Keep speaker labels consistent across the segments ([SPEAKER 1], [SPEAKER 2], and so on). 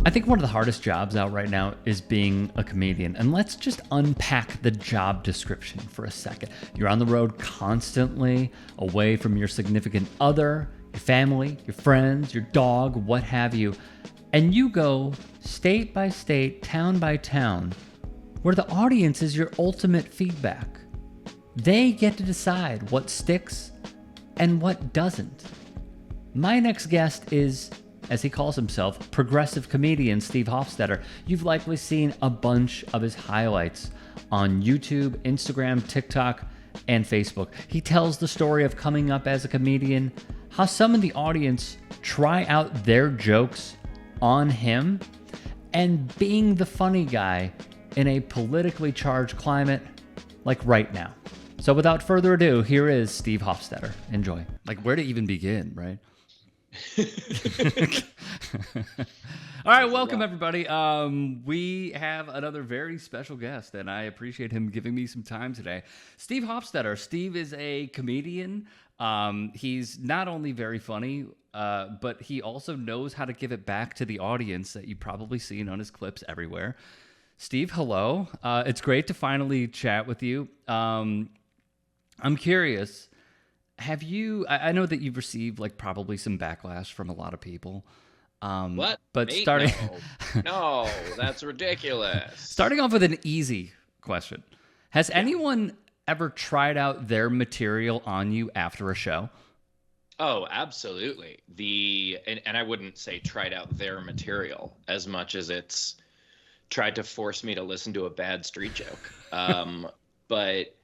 [SPEAKER 1] I think one of the hardest jobs out right now is being a comedian. And let's just unpack the job description for a second. You're on the road constantly, away from your significant other, your family, your friends, your dog, what have you. And you go state by state, town by town, where the audience is your ultimate feedback. They get to decide what sticks and what doesn't. My next guest is, as he calls himself, progressive comedian Steve Hofstetter. You've likely seen a bunch of his highlights on YouTube, Instagram, TikTok, and Facebook. He tells the story of coming up as a comedian, how some in the audience try out their jokes on him, and being the funny guy in a politically charged climate like right now. So without further ado, here is Steve Hofstetter. Enjoy. Like, where to even begin, right? All right, welcome everybody. We have another very special guest, and I appreciate him giving me some time today. Steve Hofstetter. Steve is a comedian. He's not only very funny, but he also knows how to give it back to the audience that you've probably seen on his clips everywhere. Steve, hello. It's great to finally chat with you. I'm curious. Have you? I know that you've received like probably some backlash from a lot of people.
[SPEAKER 2] What?
[SPEAKER 1] But
[SPEAKER 2] Me?
[SPEAKER 1] starting,
[SPEAKER 2] No, that's ridiculous.
[SPEAKER 1] starting off with an easy question: has anyone ever tried out their material on you after a show?
[SPEAKER 2] Oh, absolutely. And I wouldn't say tried out their material as much as it's tried to force me to listen to a bad street joke. But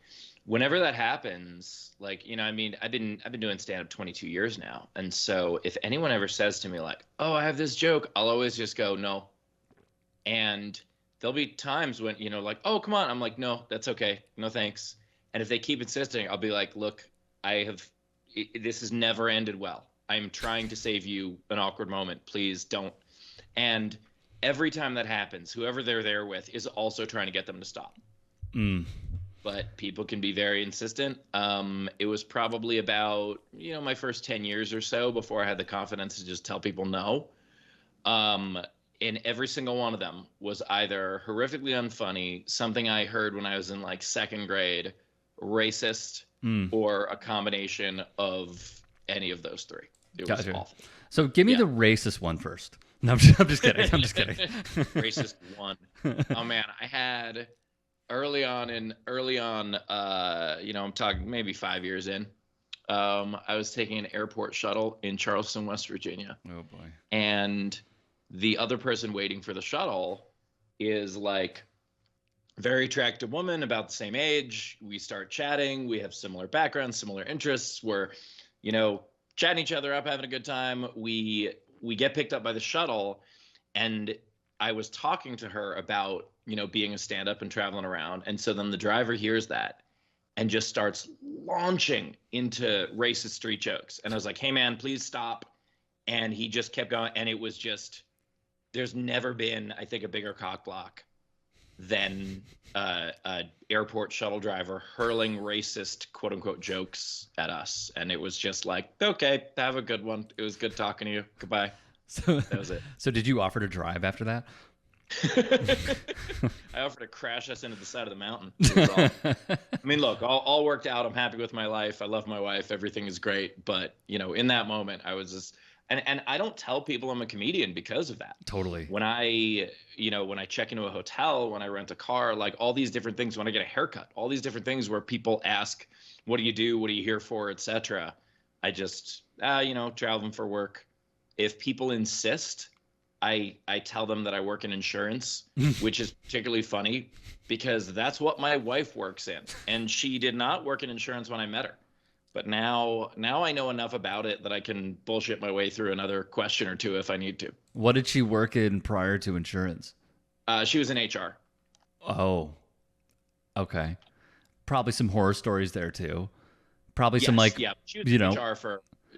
[SPEAKER 2] whenever that happens, like, you know, I mean, I've been doing stand-up 22 years now. And so if anyone ever says to me like, oh, I have this joke, I'll always just go, no. And there'll be times when, you know, like, oh, come on. I'm like, no, that's okay. No, thanks. And if they keep insisting, I'll be like, look, this has never ended well. I'm trying to save you an awkward moment. Please don't. And every time that happens, whoever they're there with is also trying to get them to stop. But people can be very insistent. It was probably about, you know, my first 10 years or so before I had the confidence to just tell people no. And every single one of them was either horrifically unfunny, something I heard when I was in like second grade, racist, or a combination of any of those three. It was awful.
[SPEAKER 1] So give me the racist one first. No, I'm just kidding. I'm just kidding.
[SPEAKER 2] Racist one. Oh man, I had early on, you know, I'm talking maybe 5 years in. I was taking an airport shuttle in Charleston, West Virginia.
[SPEAKER 1] Oh boy.
[SPEAKER 2] And the other person waiting for the shuttle is like very attractive woman, about the same age. We start chatting. We have similar backgrounds, similar interests. We're, you know, chatting each other up, having a good time. We get picked up by the shuttle, and I was talking to her about, you know, being a stand-up and traveling around. And so then the driver hears that and just starts launching into racist street jokes. And I was like, hey man, please stop. And he just kept going. And it was just, there's never been, I think, a bigger cock block than a airport shuttle driver hurling racist quote unquote jokes at us. And it was just like, okay, have a good one. It was good talking to you. Goodbye.
[SPEAKER 1] So
[SPEAKER 2] that was it.
[SPEAKER 1] So did you offer to drive after that?
[SPEAKER 2] I offered to crash us into the side of the mountain. I mean, look, all worked out. I'm happy with my life. I love my wife. Everything is great. But, you know, in that moment, I was just, and I don't tell people I'm a comedian because of that.
[SPEAKER 1] Totally.
[SPEAKER 2] When I check into a hotel, when I rent a car, like all these different things, when I get a haircut, all these different things where people ask, what do you do? What are you here for? Etc. I just, traveling for work. If people insist, I tell them that I work in insurance, which is particularly funny because that's what my wife works in. And she did not work in insurance when I met her. But now I know enough about it that I can bullshit my way through another question or two if I need to.
[SPEAKER 1] What did she work in prior to insurance?
[SPEAKER 2] She was in HR.
[SPEAKER 1] Oh, okay. Probably some horror stories there too. Probably some like,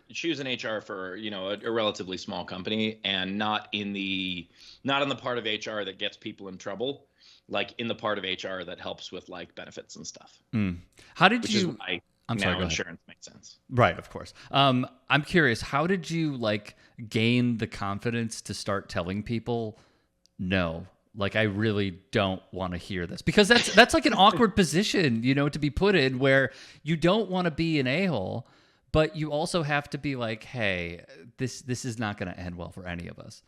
[SPEAKER 2] she was in HR for a relatively small company, and not in the part of HR that gets people in trouble, like in the part of HR that helps with like benefits and stuff.
[SPEAKER 1] How did you?
[SPEAKER 2] Is why insurance makes sense.
[SPEAKER 1] Right, of course. I'm curious. How did you like gain the confidence to start telling people no. Like, I really don't want to hear this, because that's like an awkward position, to be put in, where you don't want to be an a-hole, but you also have to be like, hey, this is not going to end well for any of us.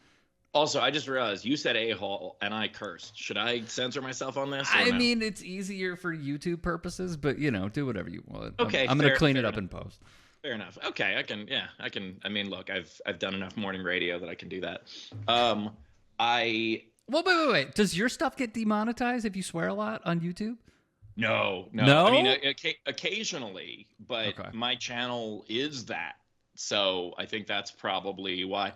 [SPEAKER 2] Also, I just realized you said a-hole and I cursed. Should I censor myself on this?
[SPEAKER 1] I mean, it's easier for YouTube purposes, but do whatever you want.
[SPEAKER 2] Okay,
[SPEAKER 1] I'm going to clean it up in post.
[SPEAKER 2] Fair enough. Okay, I can. I mean, look, I've done enough morning radio that I can do that.
[SPEAKER 1] Well, wait. Does your stuff get demonetized if you swear a lot on YouTube?
[SPEAKER 2] No.
[SPEAKER 1] No?
[SPEAKER 2] I mean, occasionally, but
[SPEAKER 1] Okay.
[SPEAKER 2] my channel is that. So I think that's probably why.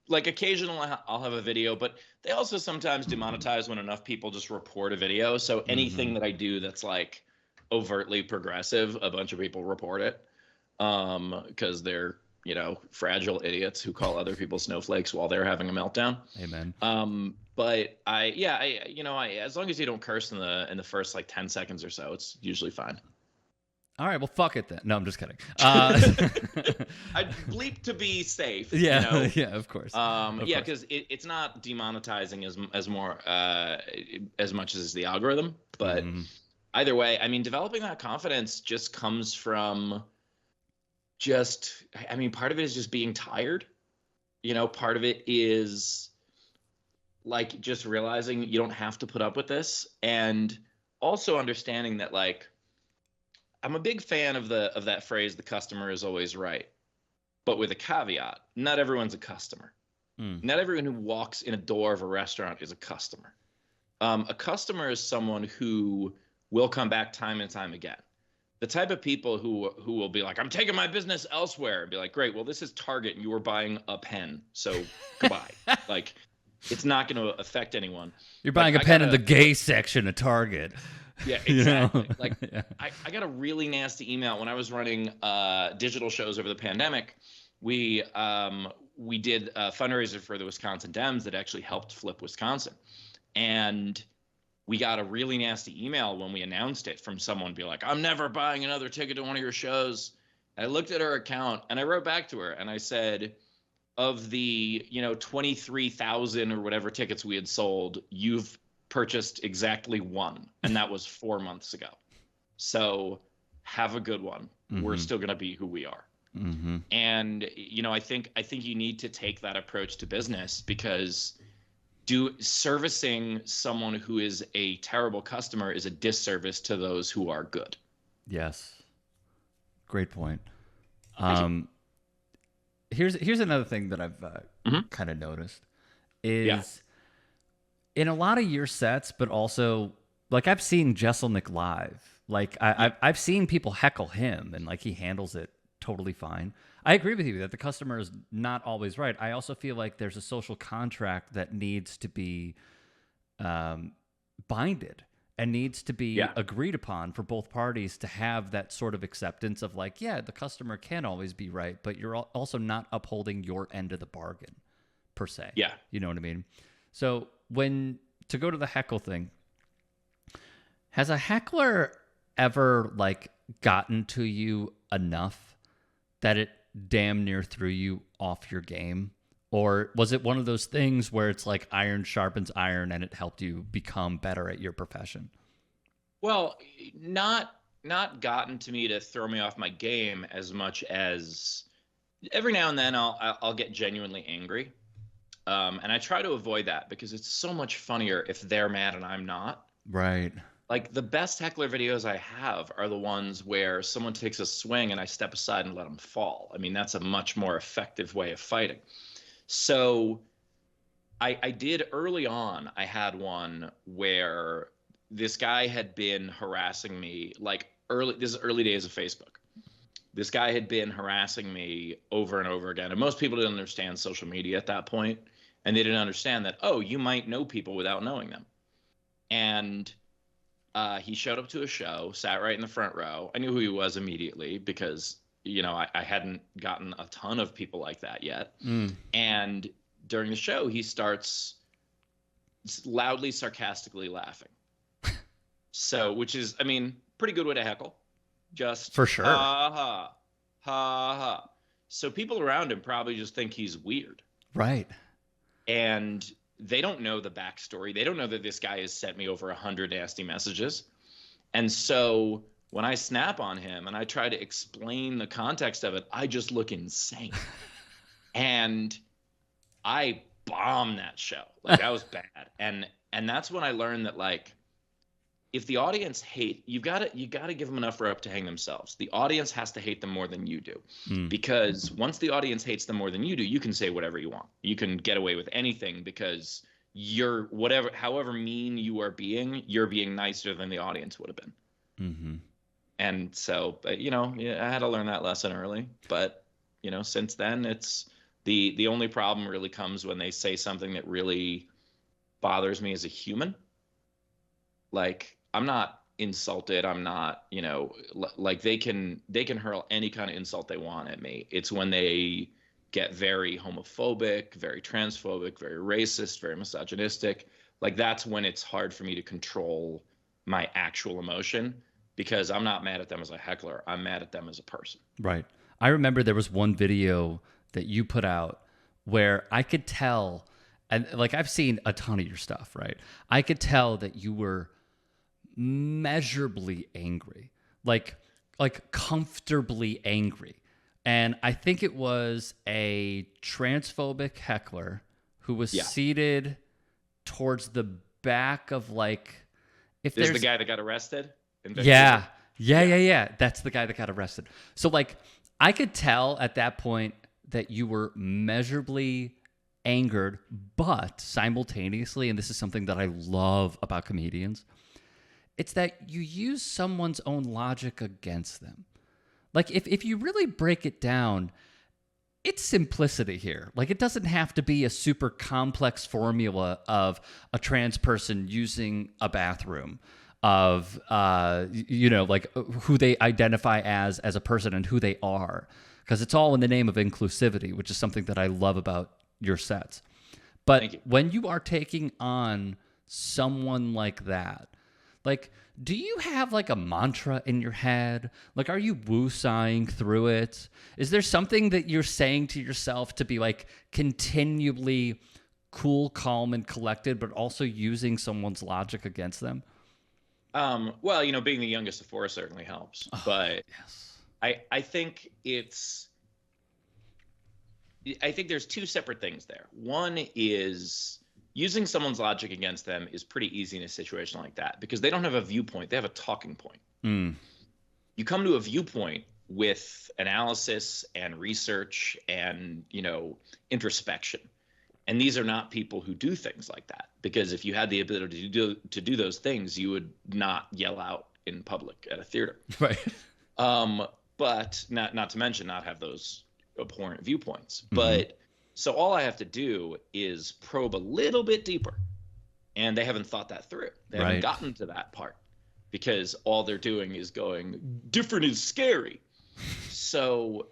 [SPEAKER 2] Like, occasionally I'll have a video, but they also sometimes demonetize when enough people just report a video. So anything that I do that's like overtly progressive, a bunch of people report it, because they're, fragile idiots who call other people snowflakes while they're having a meltdown.
[SPEAKER 1] Amen.
[SPEAKER 2] But as long as you don't curse in the first like 10 seconds or so, it's usually fine.
[SPEAKER 1] All right, well, fuck it then. No, I'm just kidding.
[SPEAKER 2] I'd bleep to be safe.
[SPEAKER 1] Yeah, yeah, of course.
[SPEAKER 2] Because it's not demonetizing as much as the algorithm. But either way, I mean, developing that confidence just comes from part of it is just being tired. Part of it is like just realizing you don't have to put up with this, and also understanding that, like, I'm a big fan of that phrase, the customer is always right, but with a caveat: not everyone's a customer. Not everyone who walks in a door of a restaurant is a customer. A customer is someone who will come back time and time again. The type of people who will be like, I'm taking my business elsewhere, and be like, great, well, this is Target and you were buying a pen, so goodbye. Like, it's not going to affect anyone.
[SPEAKER 1] You're buying a pen in the gay section of Target.
[SPEAKER 2] Yeah, exactly. Like, yeah. I got a really nasty email when I was running digital shows over the pandemic. We did a fundraiser for the Wisconsin Dems that actually helped flip Wisconsin. And we got a really nasty email when we announced it from someone be like, I'm never buying another ticket to one of your shows. I looked at her account and I wrote back to her and I said, of the 23,000 or whatever tickets we had sold, you've purchased exactly one, and that was 4 months ago. So have a good one. We're still going to be who we are. And I think you need to take that approach to business, because servicing someone who is a terrible customer is a disservice to those who are good.
[SPEAKER 1] Yes, great point. Here's another thing that I've kind of noticed is in a lot of your sets, but also, like, I've seen Jesselnick live. Like, I've seen people heckle him, and like he handles it totally fine. I agree with you that the customer is not always right. I also feel like there's a social contract that needs to be binded and needs to be agreed upon for both parties to have that sort of acceptance of, like, yeah, the customer can always be right, but you're also not upholding your end of the bargain per se.
[SPEAKER 2] Yeah.
[SPEAKER 1] You know what I mean? So to go to the heckle thing, has a heckler ever, like, gotten to you enough that it damn near threw you off your game? Or was it one of those things where it's like iron sharpens iron and it helped you become better at your profession?
[SPEAKER 2] Well, not gotten to me to throw me off my game as much as every now and then I'll get genuinely angry. And I try to avoid that because it's so much funnier if they're mad and I'm not.
[SPEAKER 1] Right.
[SPEAKER 2] Like, the best heckler videos I have are the ones where someone takes a swing and I step aside and let them fall. I mean, that's a much more effective way of fighting. So I did early on, I had one where this guy had been harassing me, like, this is early days of Facebook. This guy had been harassing me over and over again. And most people didn't understand social media at that point. And they didn't understand that, oh, you might know people without knowing them. And he showed up to a show, sat right in the front row. I knew who he was immediately because, I hadn't gotten a ton of people like that yet. And during the show, he starts loudly, sarcastically laughing. So, which is, I mean, pretty good way to heckle. Just
[SPEAKER 1] for sure.
[SPEAKER 2] Ha ha, ha ha. So people around him probably just think he's weird.
[SPEAKER 1] Right.
[SPEAKER 2] And they don't know the backstory. They don't know that this guy has sent me over 100 nasty messages. And so when I snap on him and I try to explain the context of it, I just look insane. And I bombed that show. Like, that was bad. And that's when I learned that, like, if the audience you gotta give them enough rope to hang themselves. The audience has to hate them more than you do. Because once the audience hates them more than you do, you can say whatever you want. You can get away with anything because you're however mean you are being, you're being nicer than the audience would have been.
[SPEAKER 1] Mm-hmm.
[SPEAKER 2] And so, I had to learn that lesson early. But, since then, it's the only problem really comes when they say something that really bothers me as a human. Like, I'm not insulted. I'm not, like, they can hurl any kind of insult they want at me. It's when they get very homophobic, very transphobic, very racist, very misogynistic. Like, that's when it's hard for me to control my actual emotion, because I'm not mad at them as a heckler. I'm mad at them as a person.
[SPEAKER 1] Right. I remember there was one video that you put out where I could tell, and like, I've seen a ton of your stuff, right? I could tell that you were measurably angry, like comfortably angry. And I think it was a transphobic heckler who was seated towards the back of, like, if
[SPEAKER 2] This
[SPEAKER 1] there's
[SPEAKER 2] is the guy that got arrested?
[SPEAKER 1] Yeah. That's the guy that got arrested. So, like, I could tell at that point that you were measurably angered, but simultaneously, and this is something that I love about comedians, it's that you use someone's own logic against them. Like, if you really break it down, it's simplicity here. Like, it doesn't have to be a super complex formula of a trans person using a bathroom, of like who they identify as a person and who they are, because it's all in the name of inclusivity, which is something that I love about your sets. But when you are taking on someone like that, like, do you have like a mantra in your head? Like, are you woo-sighing through it? Is there something that you're saying to yourself to be like continually cool, calm, and collected, but also using someone's logic against them?
[SPEAKER 2] Well, being the youngest of four certainly helps, but
[SPEAKER 1] yes.
[SPEAKER 2] I think there's two separate things there. One is using someone's logic against them is pretty easy in a situation like that, because they don't have a viewpoint. They have a talking point. You come to a viewpoint with analysis and research and, introspection. And these are not people who do things like that, because if you had the ability to do those things, you would not yell out in public at a theater.
[SPEAKER 1] Right.
[SPEAKER 2] But not to mention not have those abhorrent viewpoints. But so all I have to do is probe a little bit deeper, and they haven't thought that through. They haven't gotten to that part, because all they're doing is going, different is scary. So,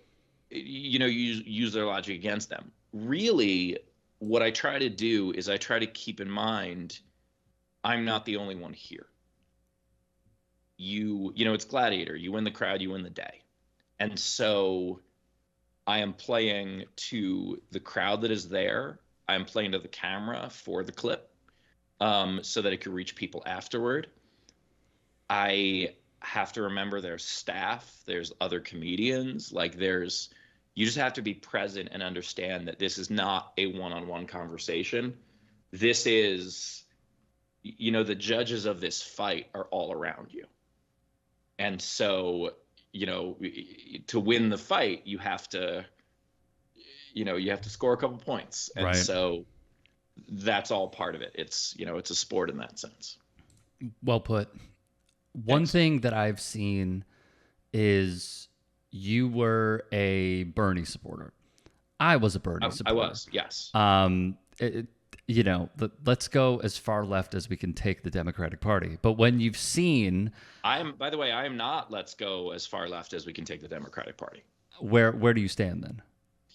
[SPEAKER 2] you use their logic against them. Really, what I try to do is I try to keep in mind, I'm not the only one here. It's Gladiator. You win the crowd, you win the day. And so I am playing to the crowd that is there. I am playing to the camera for the clip, so that it could reach people afterward. I have to remember there's staff, there's other comedians, you just have to be present and understand that this is not a one-on-one conversation. This is, the judges of this fight are all around you. And so, to win the fight, you have to score a couple points. And so that's all part of it. It's, it's a sport in that sense.
[SPEAKER 1] Well put. One thing that I've seen is you were a Bernie supporter. I was a Bernie supporter.
[SPEAKER 2] I was, yes.
[SPEAKER 1] Let's go as far left as we can take the Democratic Party. But when you've seen...
[SPEAKER 2] by the way, I am not let's go as far left as we can take the Democratic Party.
[SPEAKER 1] Where do you stand then?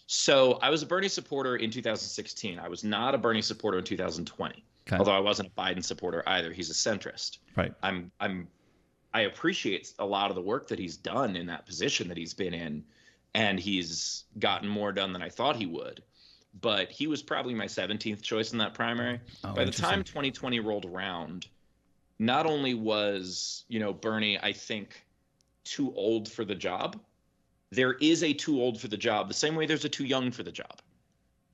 [SPEAKER 2] So I was a Bernie supporter in 2016. I was not a Bernie supporter in 2020. Okay. Although I wasn't a Biden supporter either. He's a centrist.
[SPEAKER 1] Right.
[SPEAKER 2] I appreciate a lot of the work that he's done in that position that he's been in, and he's gotten more done than I thought he would. but he was probably my 17th choice in that primary. By the time 2020 rolled around, not only was, Bernie, I think, too old for the job, there is a too old for the job, the same way there's a too young for the job.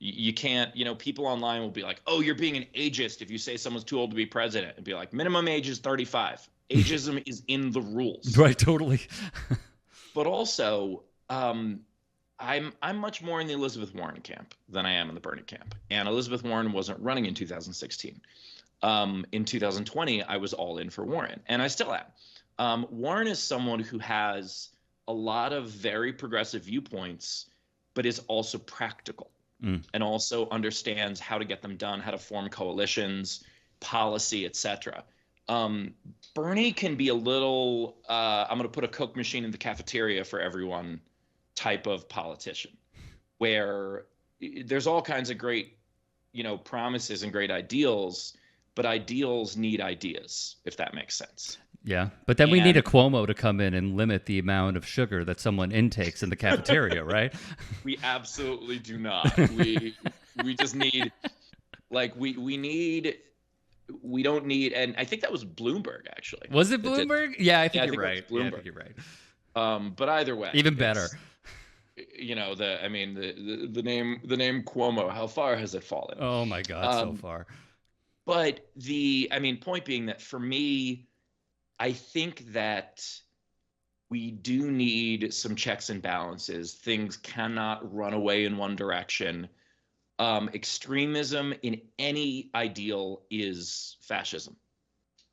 [SPEAKER 2] You can't, people online will be like, oh, you're being an ageist if you say someone's too old to be president, and be like, minimum age is 35. Ageism is in the rules.
[SPEAKER 1] Right, totally.
[SPEAKER 2] But also, I'm much more in the Elizabeth Warren camp than I am in the Bernie camp. And Elizabeth Warren wasn't running in 2016. In 2020, I was all in for Warren, and I still am. Warren is someone who has a lot of very progressive viewpoints, but is also practical and also understands how to get them done, how to form coalitions, policy, etc. Bernie can be a little, I'm going to put a Coke machine in the cafeteria for everyone type of politician, where there's all kinds of great, promises and great ideals, but ideals need ideas, if that makes sense.
[SPEAKER 1] Yeah, but then we need a Cuomo to come in and limit the amount of sugar that someone intakes in the cafeteria, right?
[SPEAKER 2] We absolutely do not. We just need, we don't need, and I think that was Bloomberg, actually.
[SPEAKER 1] Was it Bloomberg? Yeah, I think you're right.
[SPEAKER 2] Yeah, I think you're right. But either way,
[SPEAKER 1] even better.
[SPEAKER 2] The name Cuomo, how far has it fallen?
[SPEAKER 1] Oh my God, so far.
[SPEAKER 2] But point being that for me, I think that we do need some checks and balances. Things cannot run away in one direction. Extremism in any ideal is fascism.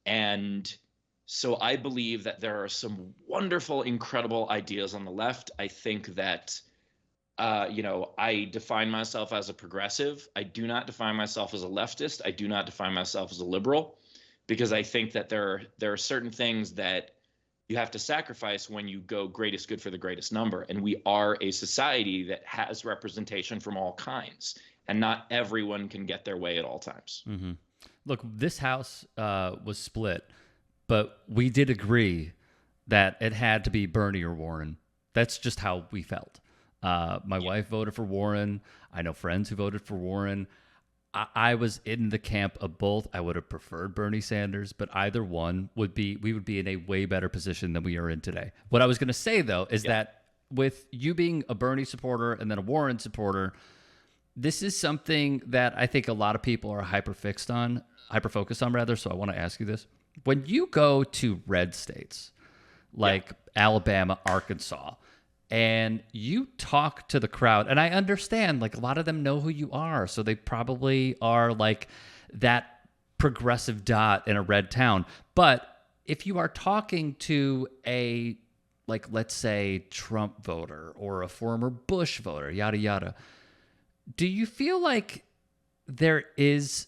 [SPEAKER 2] And so I believe that there are some wonderful, incredible ideas on the left. I think that, I define myself as a progressive. I do not define myself as a leftist. I do not define myself as a liberal, because I think that there are certain things that you have to sacrifice when you go greatest good for the greatest number. And we are a society that has representation from all kinds, and not everyone can get their way at all times.
[SPEAKER 1] Mm-hmm. Look, this house was split, but we did agree that it had to be Bernie or Warren. That's just how we felt. My wife voted for Warren. I know friends who voted for Warren. I was in the camp of both. I would have preferred Bernie Sanders, but either one we would be in a way better position than we are in today. What I was going to say, though, is that with you being a Bernie supporter and then a Warren supporter, this is something that I think a lot of people are hyper-focused on, so I want to ask you this. When you go to red states like Alabama, Arkansas, and you talk to the crowd, and I understand, a lot of them know who you are, so they probably are that progressive dot in a red town. But if you are talking to a, let's say, Trump voter or a former Bush voter, yada, yada, do you feel like there is...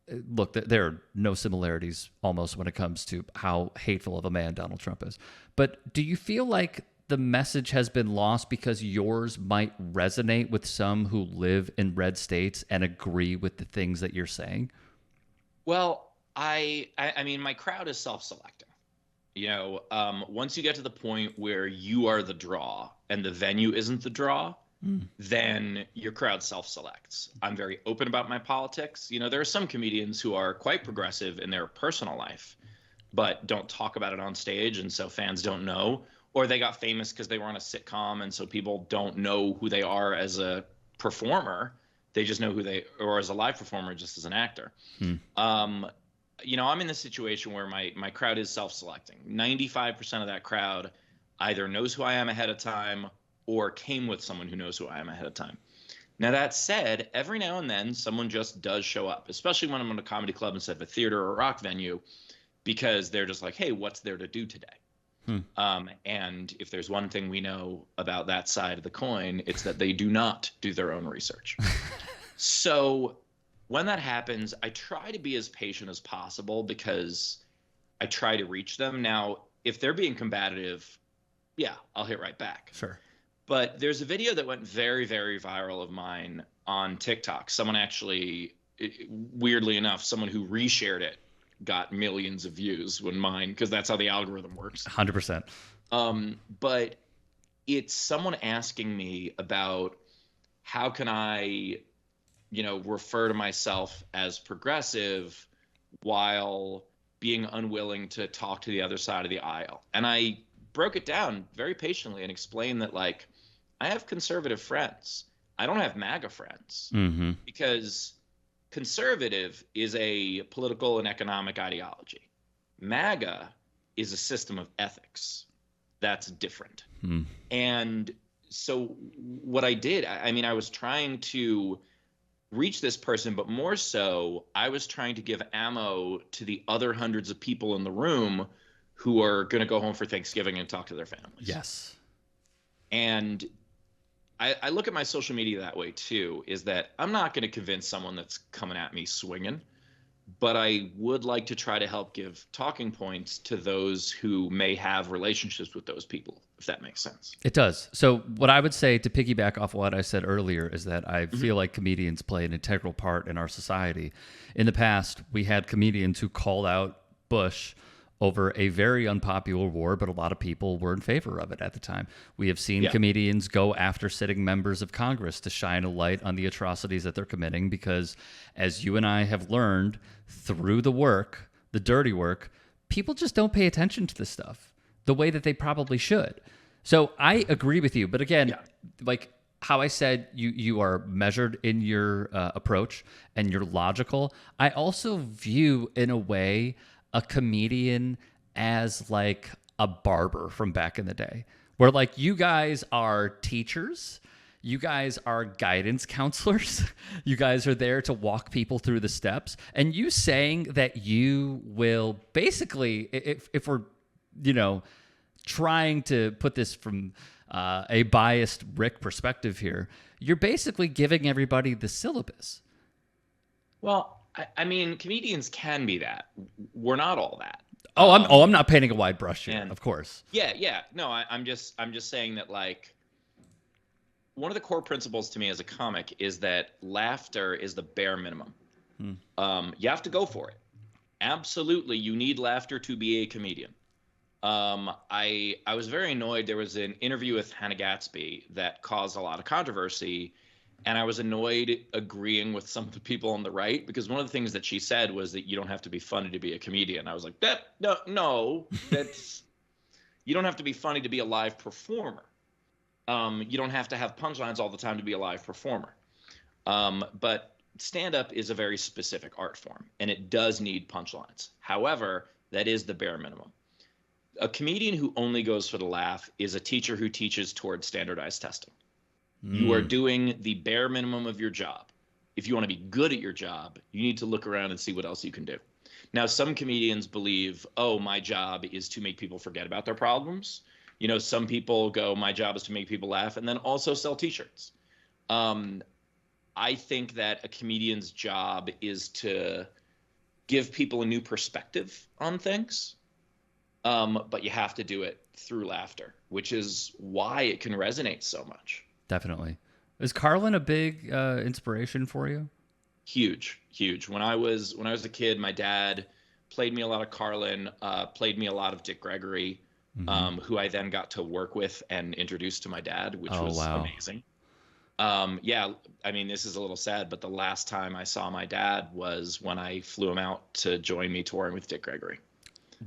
[SPEAKER 1] Look, there are no similarities almost when it comes to how hateful of a man Donald Trump is. But do you feel like the message has been lost because yours might resonate with some who live in red states and agree with the things that you're saying?
[SPEAKER 2] Well, I mean, my crowd is self-selecting. Once you get to the point where you are the draw and the venue isn't the draw, then your crowd self-selects. I'm very open about my politics. There are some comedians who are quite progressive in their personal life, but don't talk about it on stage, and so fans don't know. Or they got famous because they were on a sitcom, and so people don't know who they are as a performer. They just know or as a live performer, just as an actor. I'm in this situation where my crowd is self-selecting. 95% of that crowd either knows who I am ahead of time or came with someone who knows who I am ahead of time. Now, that said, every now and then someone just does show up, especially when I'm in a comedy club instead of a theater or a rock venue, because they're just like, hey, what's there to do today? And if there's one thing we know about that side of the coin, it's that they do not do their own research. So when that happens, I try to be as patient as possible because I try to reach them. Now, if they're being combative, I'll hit right back.
[SPEAKER 1] Sure.
[SPEAKER 2] But there's a video that went very, very viral of mine on TikTok. Someone actually, weirdly enough, someone who reshared it got millions of views when mine, because that's how the algorithm works.
[SPEAKER 1] 100%.
[SPEAKER 2] But it's someone asking me about how can I refer to myself as progressive while being unwilling to talk to the other side of the aisle. And I broke it down very patiently and explained that, like, I have conservative friends. I don't have MAGA friends, because conservative is a political and economic ideology. MAGA is a system of ethics. That's different. And so what I did, I mean, I was trying to reach this person, but more so, I was trying to give ammo to the other hundreds of people in the room who are going to go home for Thanksgiving and talk to their families.
[SPEAKER 1] Yes.
[SPEAKER 2] And I look at my social media that way too, is that I'm not going to convince someone that's coming at me swinging, but I would like to try to help give talking points to those who may have relationships with those people, if that makes sense.
[SPEAKER 1] It does. So what I would say, to piggyback off what I said earlier, is that I feel like comedians play an integral part in our society. In the past, we had comedians who called out Bush over a very unpopular war, but a lot of people were in favor of it at the time. We have seen comedians go after sitting members of Congress to shine a light on the atrocities that they're committing, because as you and I have learned through the work, the dirty work, people just don't pay attention to this stuff the way that they probably should. So I agree with you. But again, like how I said, you are measured in your approach and you're logical. I also view, in a way, a comedian as like a barber from back in the day, where like you guys are teachers, you guys are guidance counselors, you guys are there to walk people through the steps. And you saying that you will basically, if we're, trying to put this from a biased Rick perspective here, you're basically giving everybody the syllabus.
[SPEAKER 2] Well, I mean, comedians can be that. We're not all that.
[SPEAKER 1] I'm not painting a wide brush here, of course.
[SPEAKER 2] Yeah. No, I'm just saying that, like, one of the core principles to me as a comic is that laughter is the bare minimum. You have to go for it. Absolutely, you need laughter to be a comedian. I was very annoyed. There was an interview with Hannah Gatsby that caused a lot of controversy, and I was annoyed agreeing with some of the people on the right, because one of the things that she said was that you don't have to be funny to be a comedian. I was like, no, that's you don't have to be funny to be a live performer. You don't have to have punchlines all the time to be a live performer. But stand-up is a very specific art form, and it does need punchlines. However, that is the bare minimum. A comedian who only goes for the laugh is a teacher who teaches towards standardized testing. You are doing the bare minimum of your job. If you want to be good at your job, you need to look around and see what else you can do. Now, some comedians believe, my job is to make people forget about their problems. Some people go, my job is to make people laugh and then also sell T-shirts. I think that a comedian's job is to give people a new perspective on things. But you have to do it through laughter, which is why it can resonate so much.
[SPEAKER 1] Definitely. Is Carlin a big inspiration for you?
[SPEAKER 2] Huge. When I was a kid, my dad played me a lot of Carlin, played me a lot of Dick Gregory, who I then got to work with and introduce to my dad, which was amazing. I mean, this is a little sad, but the last time I saw my dad was when I flew him out to join me touring with Dick Gregory.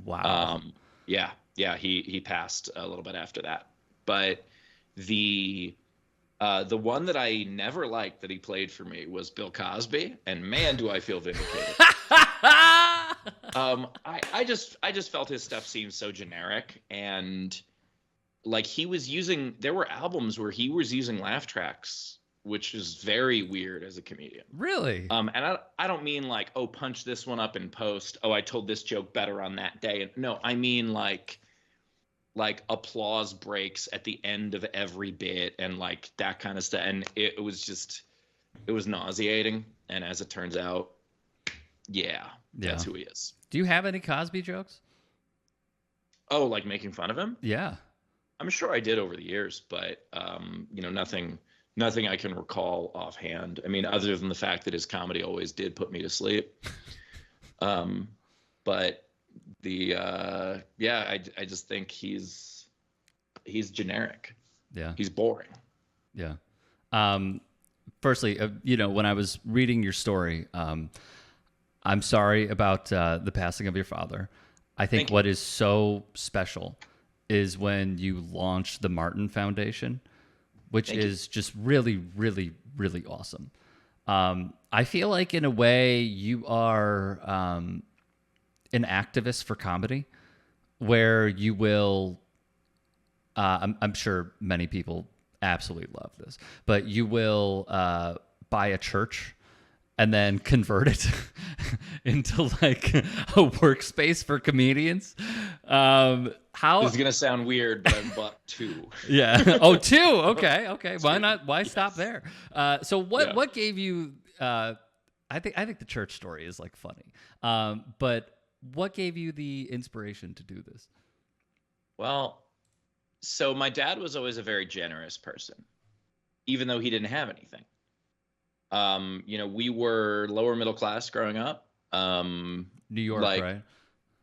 [SPEAKER 1] Wow.
[SPEAKER 2] Yeah, he passed a little bit after that. But the one that I never liked that he played for me was Bill Cosby, and man, do I feel vindicated. I just felt his stuff seemed so generic, and like there were albums where he was using laugh tracks, which is very weird as a comedian.
[SPEAKER 1] Really?
[SPEAKER 2] And I don't mean like, punch this one up in post. I told this joke better on that day. And no, I mean like applause breaks at the end of every bit and like that kind of stuff. And it was nauseating. And as it turns out, that's who he is.
[SPEAKER 1] Do you have any Cosby jokes?
[SPEAKER 2] Oh, like making fun of him?
[SPEAKER 1] Yeah.
[SPEAKER 2] I'm sure I did over the years, but nothing I can recall offhand. I mean, other than the fact that his comedy always did put me to sleep. But I just think he's generic.
[SPEAKER 1] Yeah.
[SPEAKER 2] He's boring.
[SPEAKER 1] Yeah. firstly, when I was reading your story, I'm sorry about the passing of your father. I think
[SPEAKER 2] Thank you.
[SPEAKER 1] what is so special is when you launch the Martin Foundation, which
[SPEAKER 2] Thank you.
[SPEAKER 1] is just really, really, really awesome. I feel like in a way you are an activist for comedy, where you will. I'm sure many people absolutely love this, but you will buy a church and then convert it into like a workspace for comedians. How?
[SPEAKER 2] This is gonna sound weird, but I've bought two.
[SPEAKER 1] Yeah. Oh, two. Okay. Okay. Why
[SPEAKER 2] Two.
[SPEAKER 1] not? Why
[SPEAKER 2] Yes.
[SPEAKER 1] stop there? So what?
[SPEAKER 2] Yeah.
[SPEAKER 1] What gave you? I think the church story is like funny. But what gave you the inspiration to do this?
[SPEAKER 2] Well, so my dad was always a very generous person, even though he didn't have anything. We were lower middle class growing up.
[SPEAKER 1] New York,
[SPEAKER 2] Like,
[SPEAKER 1] right?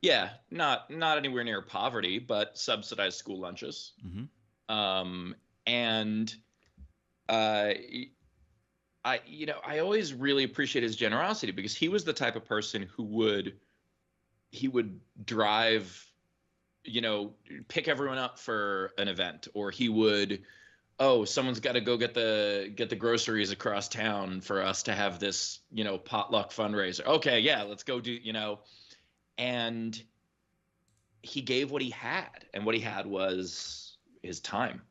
[SPEAKER 2] yeah, not anywhere near poverty, but subsidized school lunches. And uh, I always really appreciate his generosity because he was the type of person who would drive, pick everyone up for an event, or he would, oh, someone's got to go get the groceries across town for us to have this, potluck fundraiser. Okay, yeah, let's go do, and he gave what he had, and what he had was his time.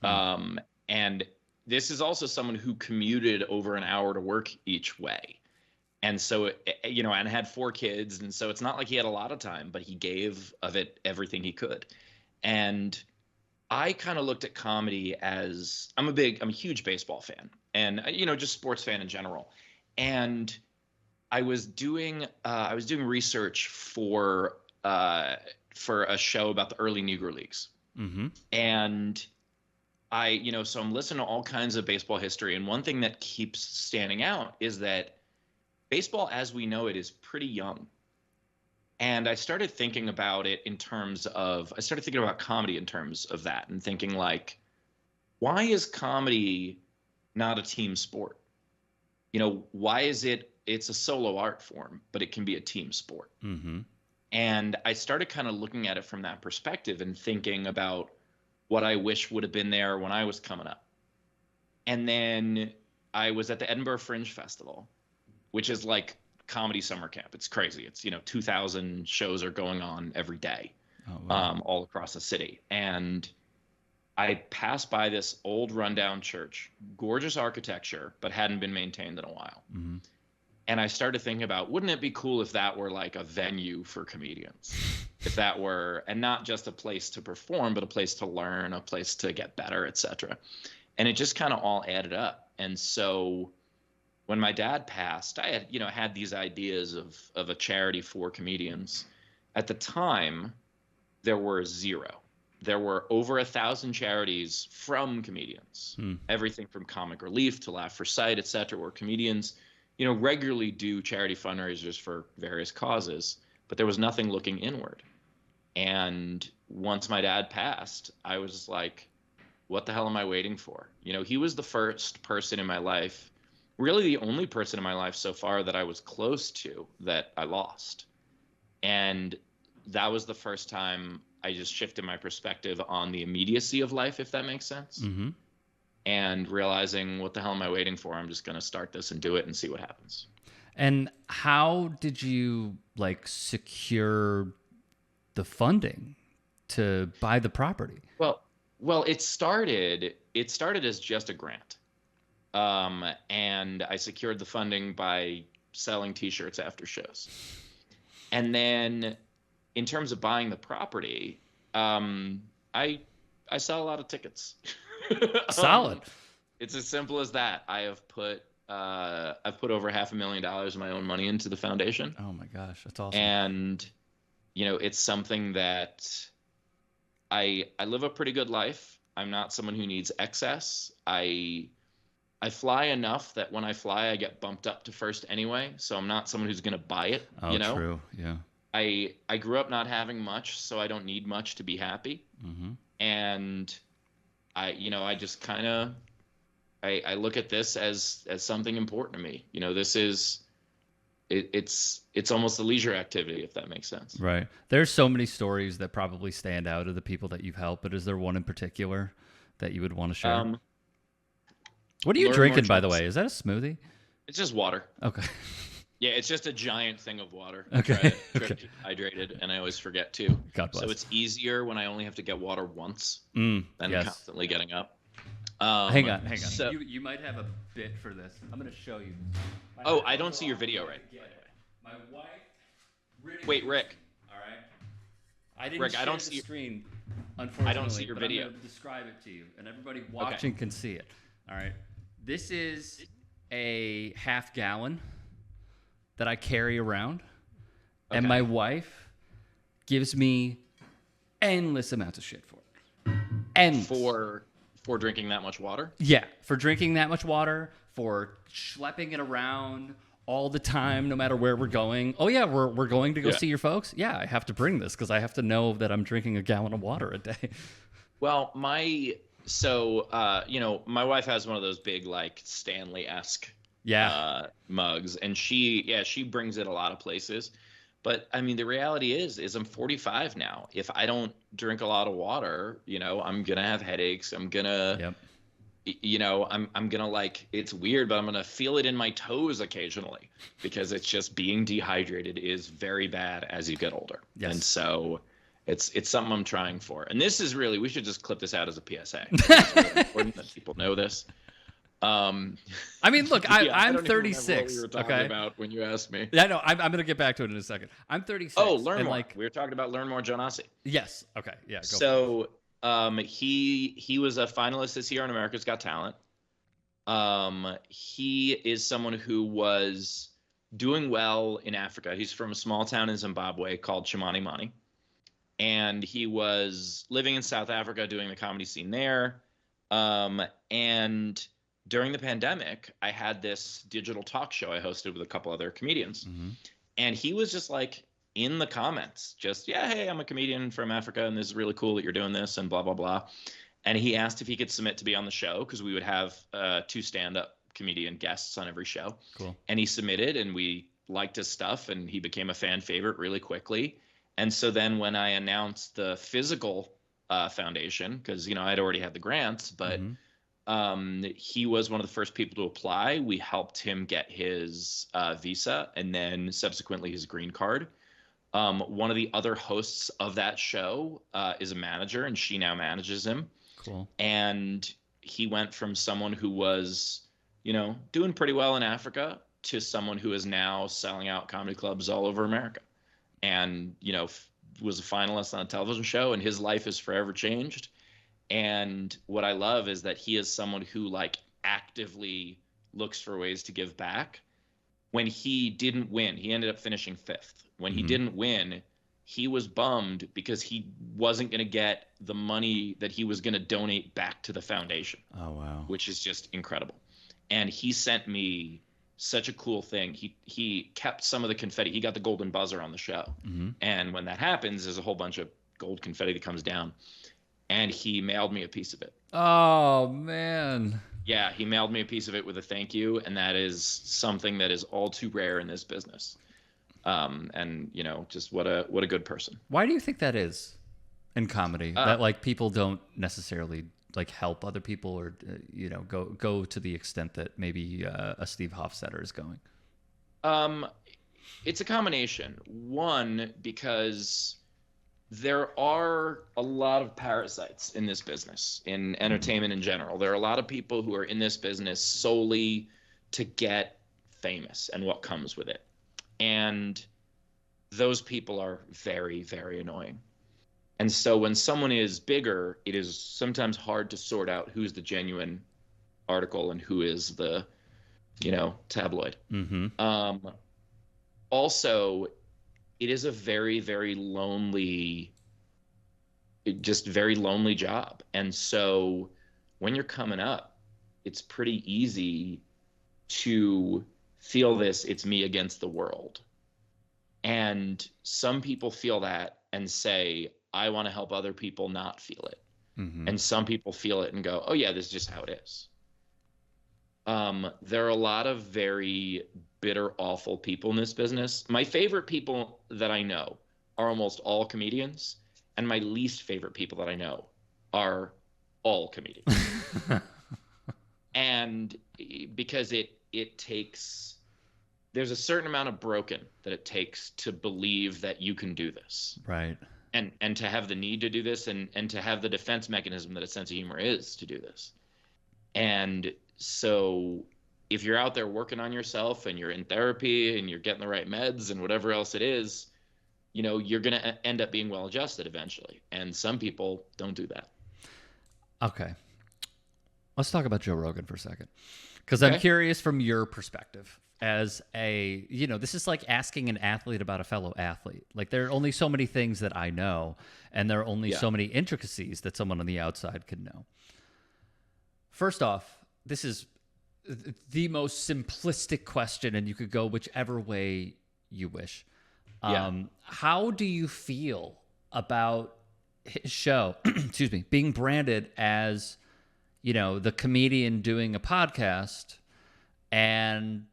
[SPEAKER 2] And this is also someone who commuted over an hour to work each way. And so, and had 4 kids. And so it's not like he had a lot of time, but he gave of it everything he could. And I kind of looked at comedy as I'm a huge baseball fan and, just sports fan in general. And I was doing research for a show about the early Negro Leagues. And so I'm listening to all kinds of baseball history. And one thing that keeps standing out is that baseball as we know it is pretty young. And I started thinking about comedy in terms of that, and thinking like, why is comedy not a team sport? Why is it's a solo art form, but it can be a team sport? And I started kind of looking at it from that perspective and thinking about what I wish would have been there when I was coming up. And then I was at the Edinburgh Fringe Festival, which is like comedy summer camp. It's crazy. It's, 2,000 shows are going on every day, all across the city. And I passed by this old rundown church, gorgeous architecture, but hadn't been maintained in a while. And I started thinking about, wouldn't it be cool if that were like a venue for comedians? If that were, and not just a place to perform, but a place to learn, a place to get better, etc. And it just kind of all added up. And so when my dad passed, I had, had these ideas of a charity for comedians. At the time, there were 0. There were over 1,000 charities from comedians, everything from Comic Relief to Laugh for Sight, etc., where comedians, regularly do charity fundraisers for various causes, but there was nothing looking inward. And once my dad passed, I was like, what the hell am I waiting for? He was the first person in my life, really the only person in my life so far that I was close to that I lost. And that was the first time I just shifted my perspective on the immediacy of life, if that makes sense. And realizing, what the hell am I waiting for? I'm just going to start this and do it and see what happens.
[SPEAKER 1] And how did you secure the funding to buy the property?
[SPEAKER 2] Well, it started as just a grant. And I secured the funding by selling t-shirts after shows. And then in terms of buying the property, I sell a lot of tickets.
[SPEAKER 1] Solid.
[SPEAKER 2] It's as simple as that. I've put over $500,000 of my own money into the foundation.
[SPEAKER 1] Oh my gosh, that's awesome.
[SPEAKER 2] And it's something that I live a pretty good life. I'm not someone who needs excess. I fly enough that when I fly, I get bumped up to first anyway. So I'm not someone who's going to buy it.
[SPEAKER 1] Oh, true. Yeah.
[SPEAKER 2] I grew up not having much, so I don't need much to be happy. And I just kind of I look at this as something important to me. You know, this is it's almost a leisure activity, if that makes sense.
[SPEAKER 1] Right. There's so many stories that probably stand out of the people that you've helped, but is there one in particular that you would want to share? What are you drinking, by the way? Is that a smoothie?
[SPEAKER 2] It's just water.
[SPEAKER 1] Okay.
[SPEAKER 2] Yeah, it's just a giant thing of water.
[SPEAKER 1] Okay.
[SPEAKER 2] Try to keep hydrated, and I always forget too.
[SPEAKER 1] God bless.
[SPEAKER 2] So it's easier when I only have to get water once than constantly getting up.
[SPEAKER 1] Hang on.
[SPEAKER 2] So,
[SPEAKER 1] you might have a bit for this. I'm going to show you.
[SPEAKER 2] I don't see your video right.
[SPEAKER 1] My wife.
[SPEAKER 2] Wait, Rick.
[SPEAKER 1] All right. I didn't
[SPEAKER 2] Rick,
[SPEAKER 1] share
[SPEAKER 2] I don't
[SPEAKER 1] the
[SPEAKER 2] see
[SPEAKER 1] screen, unfortunately.
[SPEAKER 2] I don't see your video.
[SPEAKER 1] I'm going to describe it to you, and everybody watching can see it. All right. This is a half gallon that I carry around, and my wife gives me endless amounts of shit for it. Endless.
[SPEAKER 2] For drinking that much water?
[SPEAKER 1] Yeah, for drinking that much water, for schlepping it around all the time, no matter where we're going. Oh yeah, we're going to go see your folks. Yeah, I have to bring this because I have to know that I'm drinking a gallon of water a day.
[SPEAKER 2] Well, my wife has one of those big like Stanley-esque mugs, and she brings it a lot of places. But I mean, the reality is I'm 45 now. If I don't drink a lot of water, you know, I'm gonna have headaches. I'm gonna, you know, I'm gonna like, it's weird, but I'm gonna feel it in my toes occasionally because it's just being dehydrated is very bad as you get older. Yes. And so it's something I'm trying for. And this is really, we should just clip this out as a PSA. It's really important that people know this.
[SPEAKER 1] I mean, look, I'm 36.
[SPEAKER 2] What we were talking about when you asked me.
[SPEAKER 1] Yeah, no, I'm going to get back to it in a second. I'm 36.
[SPEAKER 2] Oh, learn more. We were talking about learn more, John Ossie.
[SPEAKER 1] Yes. Okay. Yeah. Go
[SPEAKER 2] so, he was a finalist this year on America's Got Talent. He is someone who was doing well in Africa. He's from a small town in Zimbabwe called Chimanimani, and he was living in South Africa doing the comedy scene there. And during the pandemic, I had this digital talk show I hosted with a couple other comedians. Mm-hmm. And he was just like in the comments, just, hey, I'm a comedian from Africa, and this is really cool that you're doing this, and blah, blah, blah. And he asked if he could submit to be on the show, because we would have 2 stand-up comedian guests on every show. Cool. And he submitted, and we liked his stuff, and he became a fan favorite really quickly. And so then when I announced the physical foundation, because, you know, I'd already had the grants, but he was one of the first people to apply. We helped him get his visa and then subsequently his green card. One of the other hosts of that show is a manager, and she now manages him. Cool. And he went from someone who was, you know, doing pretty well in Africa to someone who is now selling out comedy clubs all over America. And, you know, was a finalist on a television show, and his life is forever changed. And what I love is that he is someone who like actively looks for ways to give back. When he didn't win, he ended up finishing 5th. When he didn't win, he was bummed because he wasn't going to get the money that he was going to donate back to the foundation. Oh, wow. Which is just incredible. And he sent me such a cool thing. He kept some of the confetti. He got the golden buzzer on the show. Mm-hmm. And when that happens, there's a whole bunch of gold confetti that comes down. And he mailed me a piece of it. Oh, man. Yeah, he mailed me a piece of it with a thank you. And that is something that is all too rare in this business. And, you know, just what a good person. Why do you think that is in comedy? That, like, people don't necessarily, like, help other people or, you know, go to the extent that maybe a Steve Hofstetter is going? It's a combination. One, because there are a lot of parasites in this business, in entertainment in general. There are a lot of people who are in this business solely to get famous and what comes with it. And those people are very, very annoying. And so when someone is bigger, it is sometimes hard to sort out who's the genuine article and who is the, you know, tabloid. Mm-hmm. Also, it is a very, very lonely, just very lonely job. And so when you're coming up, it's pretty easy to feel this, it's me against the world. And some people feel that and say, I want to help other people not feel it. Mm-hmm. And some people feel it and go, oh yeah, this is just how it is. There are a lot of very bitter, awful people in this business. My favorite people that I know are almost all comedians, and my least favorite people that I know are all comedians. And because it takes there's a certain amount of broken that it takes to believe that you can do this.
[SPEAKER 1] Right.
[SPEAKER 2] And to have the need to do this and to have the defense mechanism that a sense of humor is to do this. And so if you're out there working on yourself and you're in therapy and you're getting the right meds and whatever else it is, you're going to end up being well adjusted eventually. And some people don't do that.
[SPEAKER 1] Okay. Let's talk about Joe Rogan for a second. Because
[SPEAKER 2] Okay.
[SPEAKER 1] I'm curious from your perspective as this is like asking an athlete about a fellow athlete. Like there are only so many things that I know, and there are only so many intricacies that someone on the outside could know. First off, this is the most simplistic question, and you could go whichever way you wish. How do you feel about his show, excuse me, being branded as, the comedian doing a podcast and,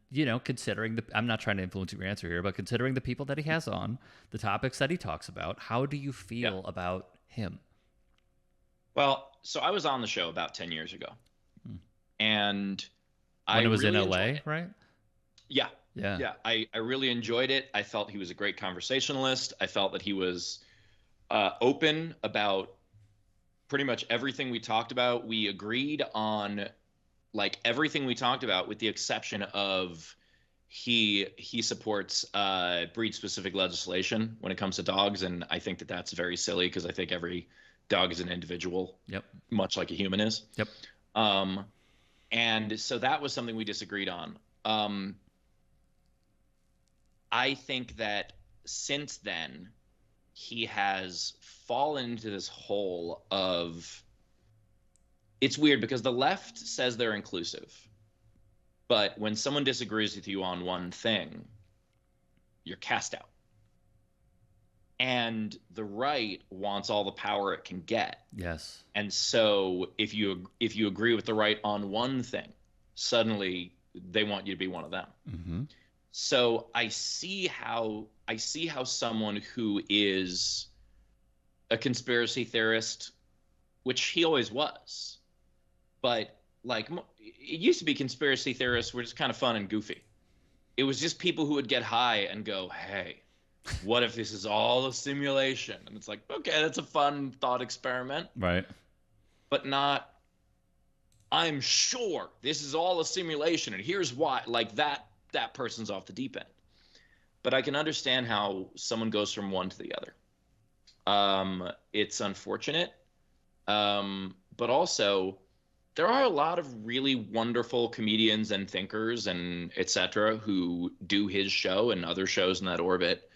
[SPEAKER 1] considering I'm not trying to influence your answer here, but considering the people that he has on, the topics that he talks about, how do you feel about him?
[SPEAKER 2] Well, so I was on the show about 10 years ago. And
[SPEAKER 1] when it was
[SPEAKER 2] really
[SPEAKER 1] in LA, right?
[SPEAKER 2] Yeah.
[SPEAKER 1] Yeah.
[SPEAKER 2] Yeah. I really enjoyed it. I felt he was a great conversationalist. I felt that he was open about pretty much everything we talked about. We agreed on like everything we talked about, with the exception of he supports breed specific legislation when it comes to dogs. And I think that that's very silly, because I think every dog is an individual.
[SPEAKER 1] Yep.
[SPEAKER 2] Much like a human is.
[SPEAKER 1] Yep.
[SPEAKER 2] And so that was something we disagreed on. I think that since then, he has fallen into this hole of, it's weird because the left says they're inclusive, but when someone disagrees with you on one thing, you're cast out. And the right wants all the power it can get.
[SPEAKER 1] Yes.
[SPEAKER 2] And so if you agree with the right on one thing, suddenly they want you to be one of them.
[SPEAKER 1] Mm-hmm.
[SPEAKER 2] So I see how someone who is a conspiracy theorist, which he always was, but like it used to be, conspiracy theorists were just kind of fun and goofy. It was just people who would get high and go, hey, what if this is all a simulation? And it's like, okay, that's a fun thought experiment.
[SPEAKER 1] Right.
[SPEAKER 2] But not, I'm sure this is all a simulation and here's why. Like that person's off the deep end. But I can understand how someone goes from one to the other. It's unfortunate. But also, there are a lot of really wonderful comedians and thinkers and etc. who do his show and other shows in that orbit,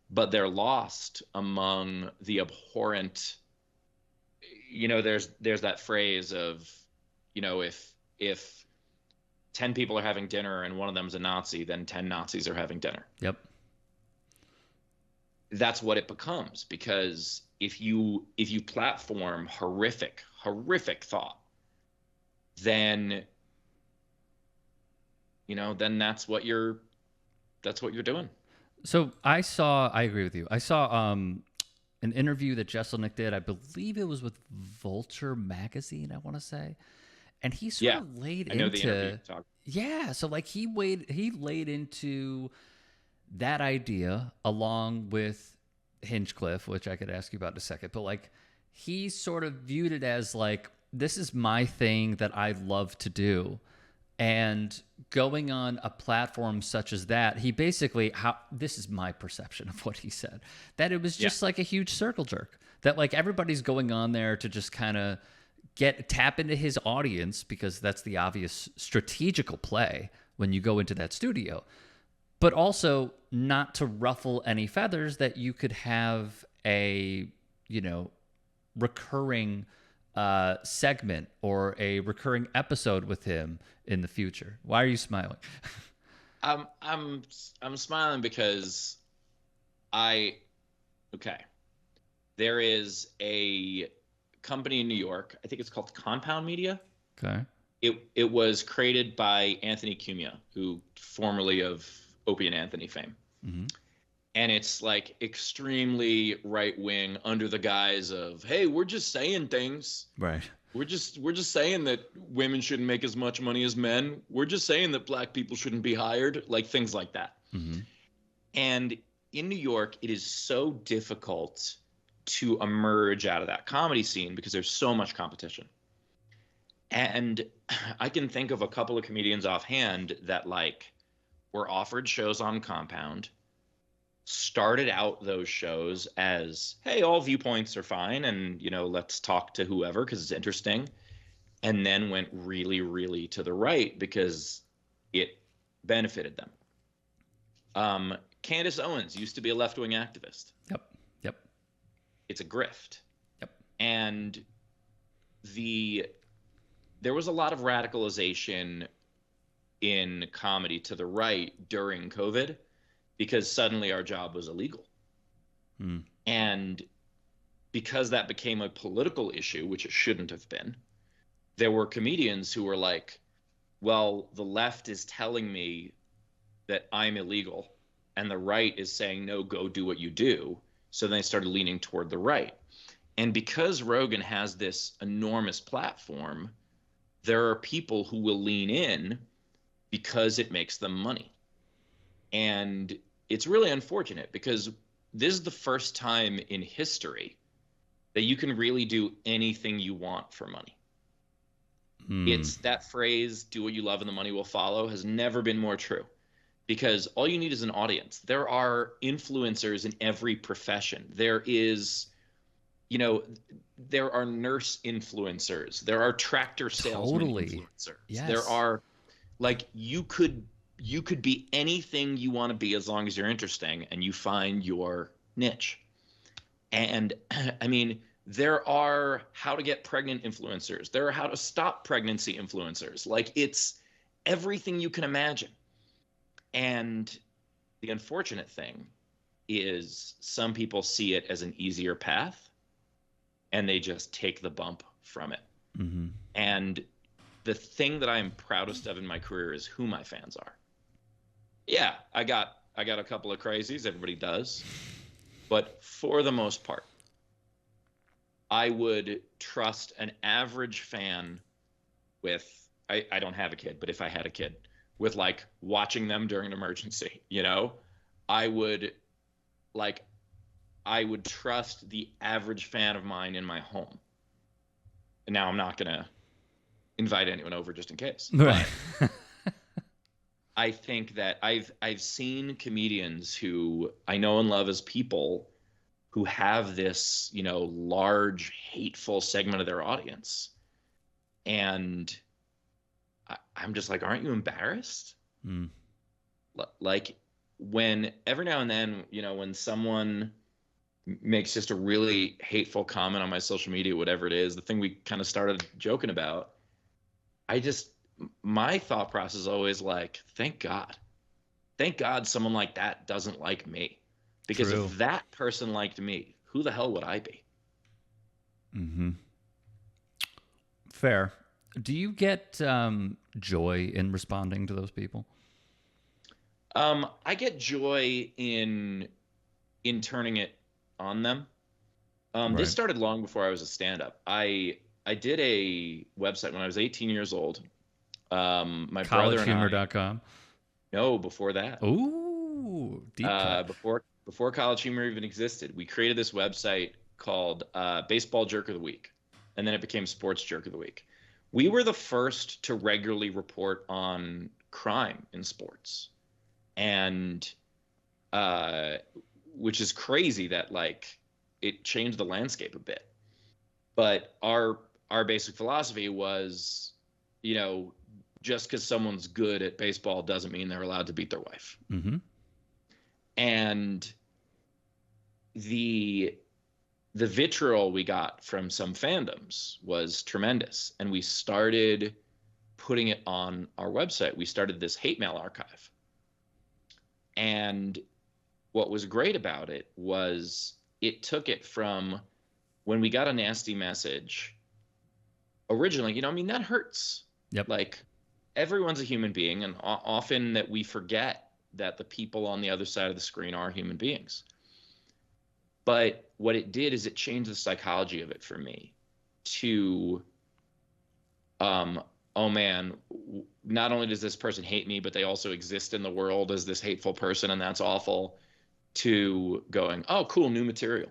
[SPEAKER 2] but they're lost among the abhorrent. There's that phrase of, if 10 people are having dinner and one of them's a Nazi, then 10 Nazis are having dinner.
[SPEAKER 1] Yep.
[SPEAKER 2] That's what it becomes, because if you platform horrific thought, then that's what you're doing.
[SPEAKER 1] So I agree with you. I saw an interview that Jesselnick did. I believe it was with Vulture magazine, I want to say. And he sort of laid
[SPEAKER 2] I know
[SPEAKER 1] into
[SPEAKER 2] the interview talk.
[SPEAKER 1] Yeah, so like he laid into that idea along with Hinchcliffe, which I could ask you about in a second. But like he sort of viewed it as like, this is my thing that I love to do. And going on a platform such as that, he basically, this is my perception of what he said, that it was just like a huge circle jerk, that like everybody's going on there to just kind of tap into his audience, because that's the obvious strategical play when you go into that studio, but also not to ruffle any feathers, that you could have a, recurring segment or a recurring episode with him in the future. Why are you smiling?
[SPEAKER 2] I'm smiling because there is a company in New York. I think it's called Compound Media.
[SPEAKER 1] Okay.
[SPEAKER 2] It was created by Anthony Cumia, who formerly of Opie and Anthony fame.
[SPEAKER 1] Mm-hmm.
[SPEAKER 2] And it's like extremely right wing under the guise of, hey, we're just saying things.
[SPEAKER 1] Right.
[SPEAKER 2] We're just saying that women shouldn't make as much money as men. We're just saying that black people shouldn't be hired, like things like that.
[SPEAKER 1] Mm-hmm.
[SPEAKER 2] And in New York, it is so difficult to emerge out of that comedy scene because there's so much competition. And I can think of a couple of comedians offhand that like were offered shows on Compound, started out those shows as, hey, all viewpoints are fine, and let's talk to whoever because it's interesting, and then went really, really to the right because it benefited them. Candace Owens used to be a left-wing activist.
[SPEAKER 1] Yep.
[SPEAKER 2] It's a grift.
[SPEAKER 1] Yep.
[SPEAKER 2] And there was a lot of radicalization in comedy to the right during COVID, because suddenly our job was illegal. And because that became a political issue, which it shouldn't have been, there were comedians who were like, well, the left is telling me that I'm illegal, and the right is saying, no, go do what you do. So then they started leaning toward the right. And because Rogan has this enormous platform, there are people who will lean in because it makes them money. And it's really unfortunate because this is the first time in history that you can really do anything you want for money. It's that phrase, do what you love and the money will follow, has never been more true, because all you need is an audience. There are influencers in every profession. There is, there are nurse influencers. There are tractor salesman influencers.
[SPEAKER 1] Yes.
[SPEAKER 2] There are, like, you could be anything you want to be as long as you're interesting and you find your niche. And I mean, there are how to get pregnant influencers. There are how to stop pregnancy influencers. Like, it's everything you can imagine. And the unfortunate thing is some people see it as an easier path and they just take the bump from it.
[SPEAKER 1] Mm-hmm.
[SPEAKER 2] And the thing that I am proudest of in my career is who my fans are. Yeah, I got a couple of crazies, everybody does. But for the most part, I would trust an average fan with, I don't have a kid, but if I had a kid, with like watching them during an emergency, I would trust the average fan of mine in my home. And now I'm not going to invite anyone over just in case.
[SPEAKER 1] Right.
[SPEAKER 2] But I think that I've seen comedians who I know and love as people who have this, large, hateful segment of their audience. And I'm just like, aren't you embarrassed? Like, when every now and then, when someone makes just a really hateful comment on my social media, whatever it is, the thing we kind of started joking about, my thought process is always like, thank God someone like that doesn't like me. Because
[SPEAKER 1] True.
[SPEAKER 2] if that person liked me, who the hell would I be?
[SPEAKER 1] Mm-hmm. Fair. Do you get joy in responding to those people?
[SPEAKER 2] I get joy in turning it on them.
[SPEAKER 1] Right.
[SPEAKER 2] This started long before I was a stand-up. I did a website when I was 18 years old. My brother and I.
[SPEAKER 1] Collegehumor.com.
[SPEAKER 2] No, before that.
[SPEAKER 1] Ooh, deep cut.
[SPEAKER 2] Before College Humor even existed, we created this website called Baseball Jerk of the Week, and then it became Sports Jerk of the Week. We were the first to regularly report on crime in sports, and which is crazy that like it changed the landscape a bit. But our basic philosophy was, just because someone's good at baseball doesn't mean they're allowed to beat their wife.
[SPEAKER 1] Mm-hmm.
[SPEAKER 2] And the vitriol we got from some fandoms was tremendous. And we started putting it on our website. We started this hate mail archive. And what was great about it was it took it from when we got a nasty message originally, that hurts.
[SPEAKER 1] Yep.
[SPEAKER 2] Like, everyone's a human being, and often that we forget that the people on the other side of the screen are human beings. But what it did is it changed the psychology of it for me to, oh man, not only does this person hate me, but they also exist in the world as this hateful person, and that's awful, to going, oh, cool, new material.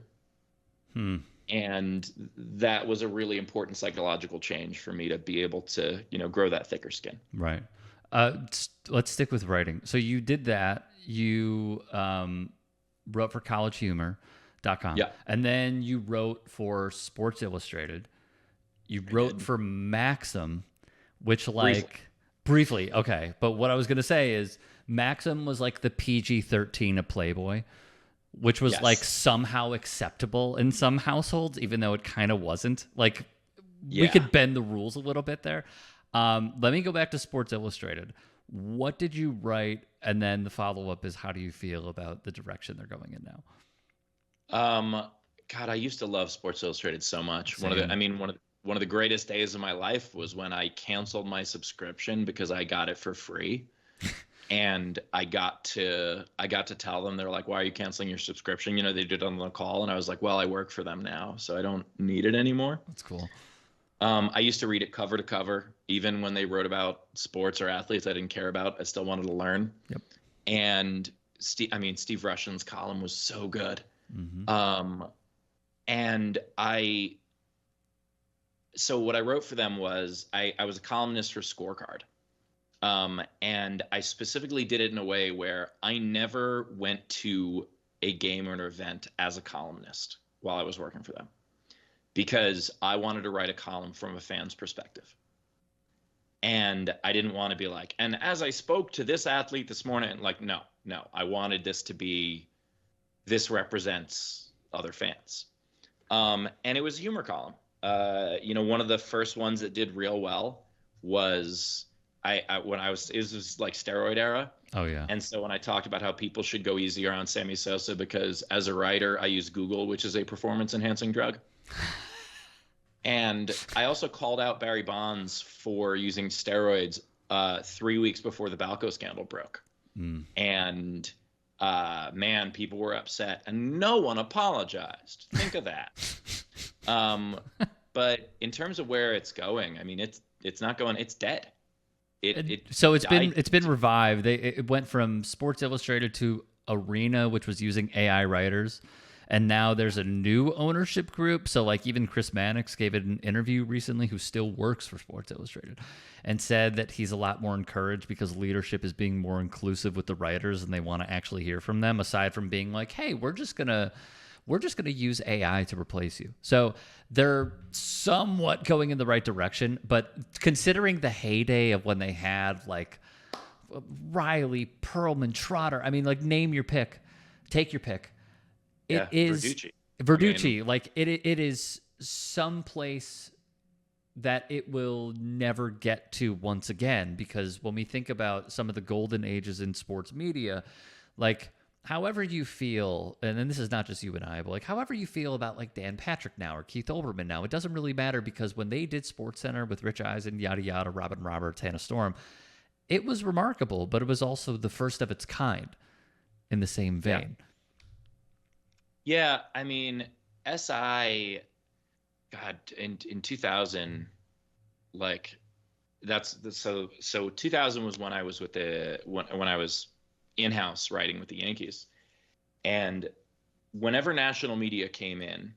[SPEAKER 2] And that was a really important psychological change for me to be able to, grow that thicker skin.
[SPEAKER 1] Right. Let's stick with writing. So you did that. You wrote for collegehumor.com.
[SPEAKER 2] Yeah.
[SPEAKER 1] And then you wrote for Sports Illustrated. You wrote for Maxim, which briefly. Okay. But what I was going to say is Maxim was like the PG-13 of Playboy, which was like somehow acceptable in some households, even though it kind of wasn't. Like, we could bend the rules a little bit there. Let me go back to Sports Illustrated. What did you write? And then the follow-up is, how do you feel about the direction they're going in now?
[SPEAKER 2] God, I used to love Sports Illustrated so much.
[SPEAKER 1] Same.
[SPEAKER 2] One of the greatest days of my life was when I canceled my subscription because I got it for free. And I got to tell them, they're like, why are you canceling your subscription? They did it on the call. And I was like, well, I work for them now, so I don't need it anymore.
[SPEAKER 1] That's cool.
[SPEAKER 2] I used to read it cover to cover, even when they wrote about sports or athletes I didn't care about. I still wanted to learn.
[SPEAKER 1] Yep.
[SPEAKER 2] And Steve Rushin's column was so good. So what I wrote for them was I was a columnist for Scorecard. And I specifically did it in a way where I never went to a game or an event as a columnist while I was working for them, because I wanted to write a column from a fan's perspective. And I didn't want to be like, and as I spoke to this athlete this morning, like, no, I wanted this to be, this represents other fans. And it was a humor column. One of the first ones that did real well was it was like steroid era.
[SPEAKER 1] Oh yeah.
[SPEAKER 2] And so when I talked about how people should go easier on Sammy Sosa, because as a writer, I use Google, which is a performance enhancing drug. And I also called out Barry Bonds for using steroids 3 weeks before the Balco scandal broke. And man, people were upset and no one apologized. Think of that. But in terms of where it's going, I mean, it's not going, it's dead.
[SPEAKER 1] It's been revived. It went from Sports Illustrated to Arena, which was using AI writers, and now there's a new ownership group. So like even Chris Mannix gave it an interview recently, who still works for Sports Illustrated, and said that he's a lot more encouraged because leadership is being more inclusive with the writers and they want to actually hear from them, aside from being like, hey, we're just gonna use AI to replace you. So they're somewhat going in the right direction, but considering the heyday of when they had like Riley, Perlman, Trotter, I mean, like, name your pick, take your pick. It is Verducci. Like it is someplace that it will never get to once again, because when we think about some of the golden ages in sports media, like, however you feel, and then this is not just you and I, but like however you feel about like Dan Patrick now or Keith Olbermann now, it doesn't really matter, because when they did SportsCenter with Rich Eisen, yada yada, Robin Roberts, Hannah Storm, it was remarkable, but it was also the first of its kind in the same vein.
[SPEAKER 2] Yeah, I mean, SI, God, in 2000, like, so 2000 was when I was with when I was in-house writing with the Yankees. And whenever national media came in,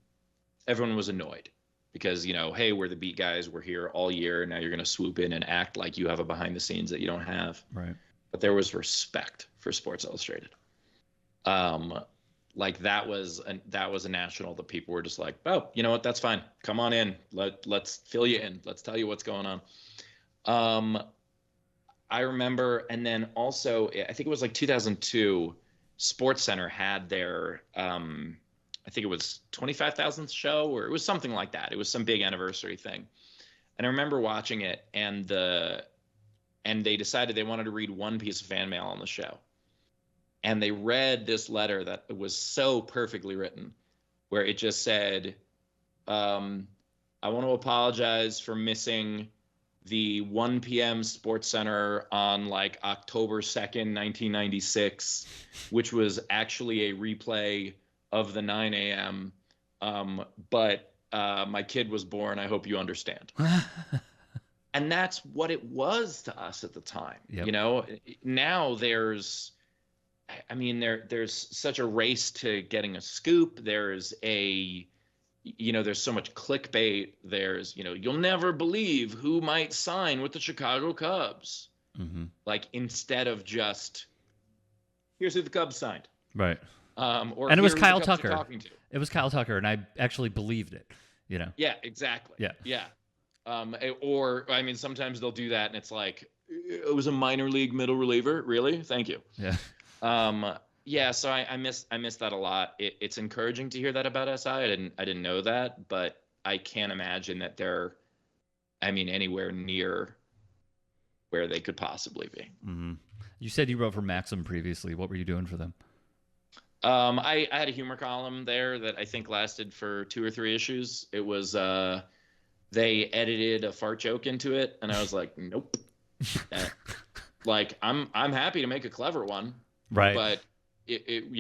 [SPEAKER 2] everyone was annoyed because, hey, we're the beat guys, we're here all year, and now you're going to swoop in and act like you have a behind the scenes that you don't have.
[SPEAKER 1] Right.
[SPEAKER 2] But there was respect for Sports Illustrated. Like that was a national that people were just like, oh, you know what, that's fine, come on in, let's fill you in, let's tell you what's going on. I remember, and then also I think it was like 2002, SportsCenter had their I think it was 25,000th show, or it was something like that. It was some big anniversary thing. And I remember watching it, and they decided they wanted to read one piece of fan mail on the show. And they read this letter that was so perfectly written, where it just said, I want to apologize for missing the 1 p.m. Sports Center on like October 2nd, 1996, which was actually a replay of the 9 a.m. But my kid was born. I hope you understand. And that's what it was to us at the time.
[SPEAKER 1] Yep.
[SPEAKER 2] You know, now there's such a race to getting a scoop. There's so much clickbait. There's, you'll never believe who might sign with the Chicago Cubs.
[SPEAKER 1] Mm-hmm.
[SPEAKER 2] Like, instead of just, here's who the Cubs signed.
[SPEAKER 1] Right.
[SPEAKER 2] And
[SPEAKER 1] it was Kyle Tucker. It was Kyle Tucker, and I actually believed it,
[SPEAKER 2] Yeah, exactly.
[SPEAKER 1] Yeah.
[SPEAKER 2] Sometimes they'll do that, and it's like, it was a minor league middle reliever. Really? Thank you.
[SPEAKER 1] Yeah.
[SPEAKER 2] So I miss that a lot. It's encouraging to hear that about SI. I didn't know that, but I can't imagine that they're, anywhere near where they could possibly be.
[SPEAKER 1] Mm-hmm. You said you wrote for Maxim previously. What were you doing for them?
[SPEAKER 2] I had a humor column there that I think lasted for 2 or 3 issues. It was they edited a fart joke into it, and I was like, nope. Like, I'm happy to make a clever one,
[SPEAKER 1] right?
[SPEAKER 2] But it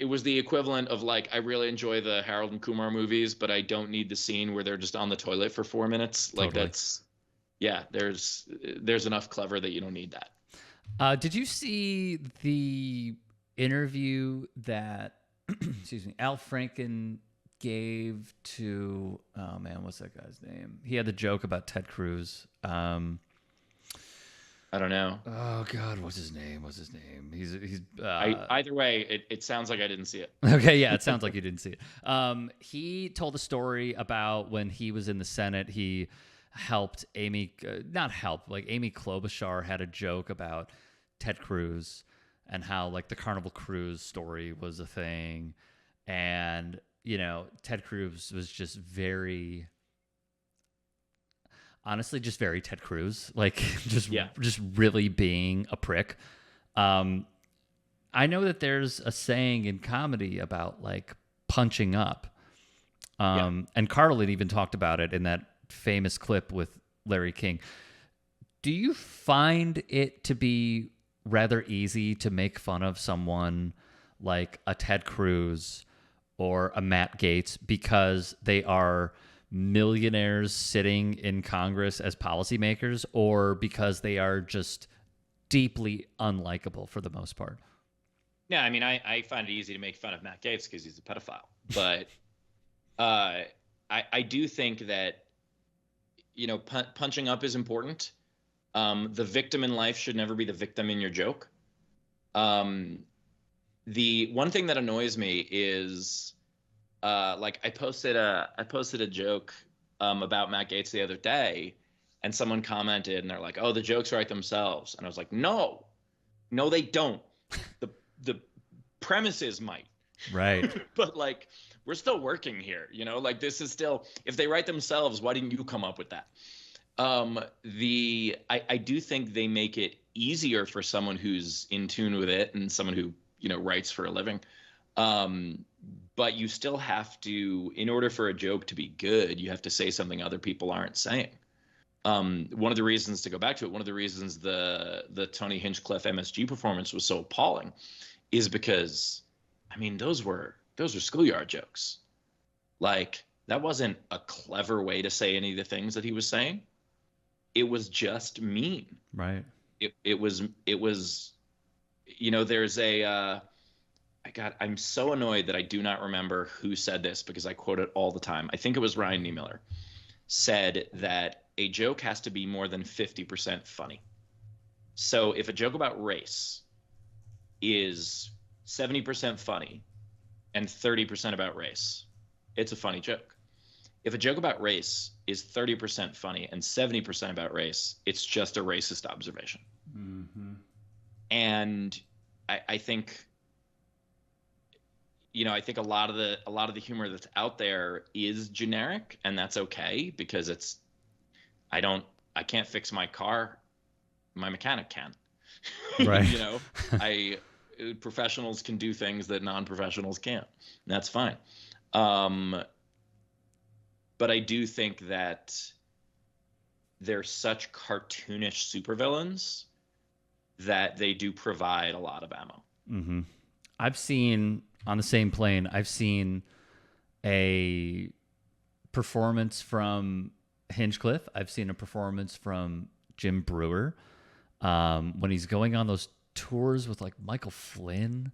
[SPEAKER 2] was the equivalent of, like, I really enjoy the Harold and Kumar movies, but I don't need the scene where they're just on the toilet for 4 minutes. Like, totally. There's enough clever that you don't need that.
[SPEAKER 1] Did you see the interview that Al Franken gave to, oh man, what's that guy's name? He had the joke about Ted Cruz.
[SPEAKER 2] I don't know.
[SPEAKER 1] Oh God, what's his name? He's
[SPEAKER 2] either way, it sounds like I didn't see it.
[SPEAKER 1] Okay, yeah, it sounds like you didn't see it. He told a story about when he was in the Senate. He helped Amy Klobuchar had a joke about Ted Cruz and how, like, the Carnival Cruise story was a thing, and Ted Cruz was just very. Honestly, just very Ted Cruz, like just really being a prick. I know that there's a saying in comedy about, like, punching up. And Carlin even talked about it in that famous clip with Larry King. Do you find it to be rather easy to make fun of someone like a Ted Cruz or a Matt Gaetz because they are millionaires sitting in Congress as policymakers, or because they are just deeply unlikable for the most part?
[SPEAKER 2] Yeah, I find it easy to make fun of Matt Gaetz because he's a pedophile. But I do think that, punching up is important. The victim in life should never be the victim in your joke. The one thing that annoys me is, I posted a joke about Matt Gaetz the other day, and someone commented, and they're like, "Oh, the jokes write themselves," and I was like, "No, they don't. The premises might,
[SPEAKER 1] right?
[SPEAKER 2] But, like, we're still working here, Like, this is still, if they write themselves, why didn't you come up with that?" I do think they make it easier for someone who's in tune with it and someone who writes for a living. But you still have to, in order for a joke to be good, you have to say something other people aren't saying. One of the reasons, to go back to it, one of the reasons the Tony Hinchcliffe MSG performance was so appalling is because, those were schoolyard jokes. Like, that wasn't a clever way to say any of the things that he was saying. It was just mean.
[SPEAKER 1] Right.
[SPEAKER 2] It was, there's a, I'm so annoyed that I do not remember who said this because I quote it all the time. I think it was Ryan Niemiller said that a joke has to be more than 50% funny. So if a joke about race is 70% funny and 30% about race, it's a funny joke. If a joke about race is 30% funny and 70% about race, it's just a racist observation.
[SPEAKER 1] Mm-hmm.
[SPEAKER 2] And I think, I think a lot of the humor that's out there is generic, and that's okay because I can't fix my car. My mechanic can.
[SPEAKER 1] Right.
[SPEAKER 2] Professionals can do things that non-professionals can't. And that's fine. But I do think that they're such cartoonish supervillains that they do provide a lot of ammo.
[SPEAKER 1] Mm-hmm. I've seen, on the same plane, I've seen a performance from Hinchcliffe. I've seen a performance from Jim Brewer when he's going on those tours with like Michael Flynn.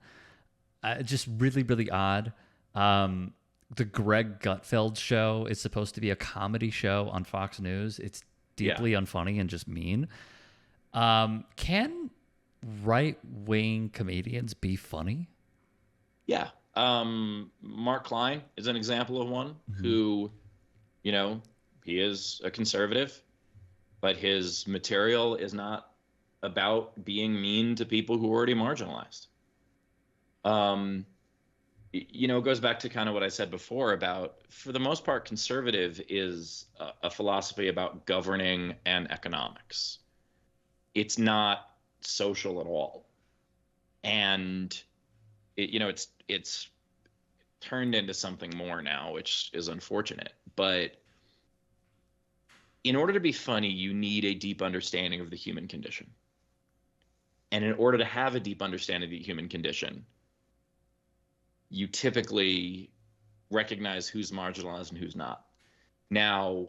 [SPEAKER 1] Just really, really odd. The Greg Gutfeld show is supposed to be a comedy show on Fox News. It's deeply unfunny and just mean. Can right-wing comedians be funny?
[SPEAKER 2] Yeah. Mark Klein is an example of one who, you know, he is a conservative, but his material is not about being mean to people who are already marginalized. You know, it goes back to kind of what I said before about, for the most part, conservative is a philosophy about governing and economics. It's not social at all. And you know, it's turned into something more now, which is unfortunate. But in order to be funny, you need a deep understanding of the human condition. And in order to have a deep understanding of the human condition, you typically recognize who's marginalized and who's not. Now,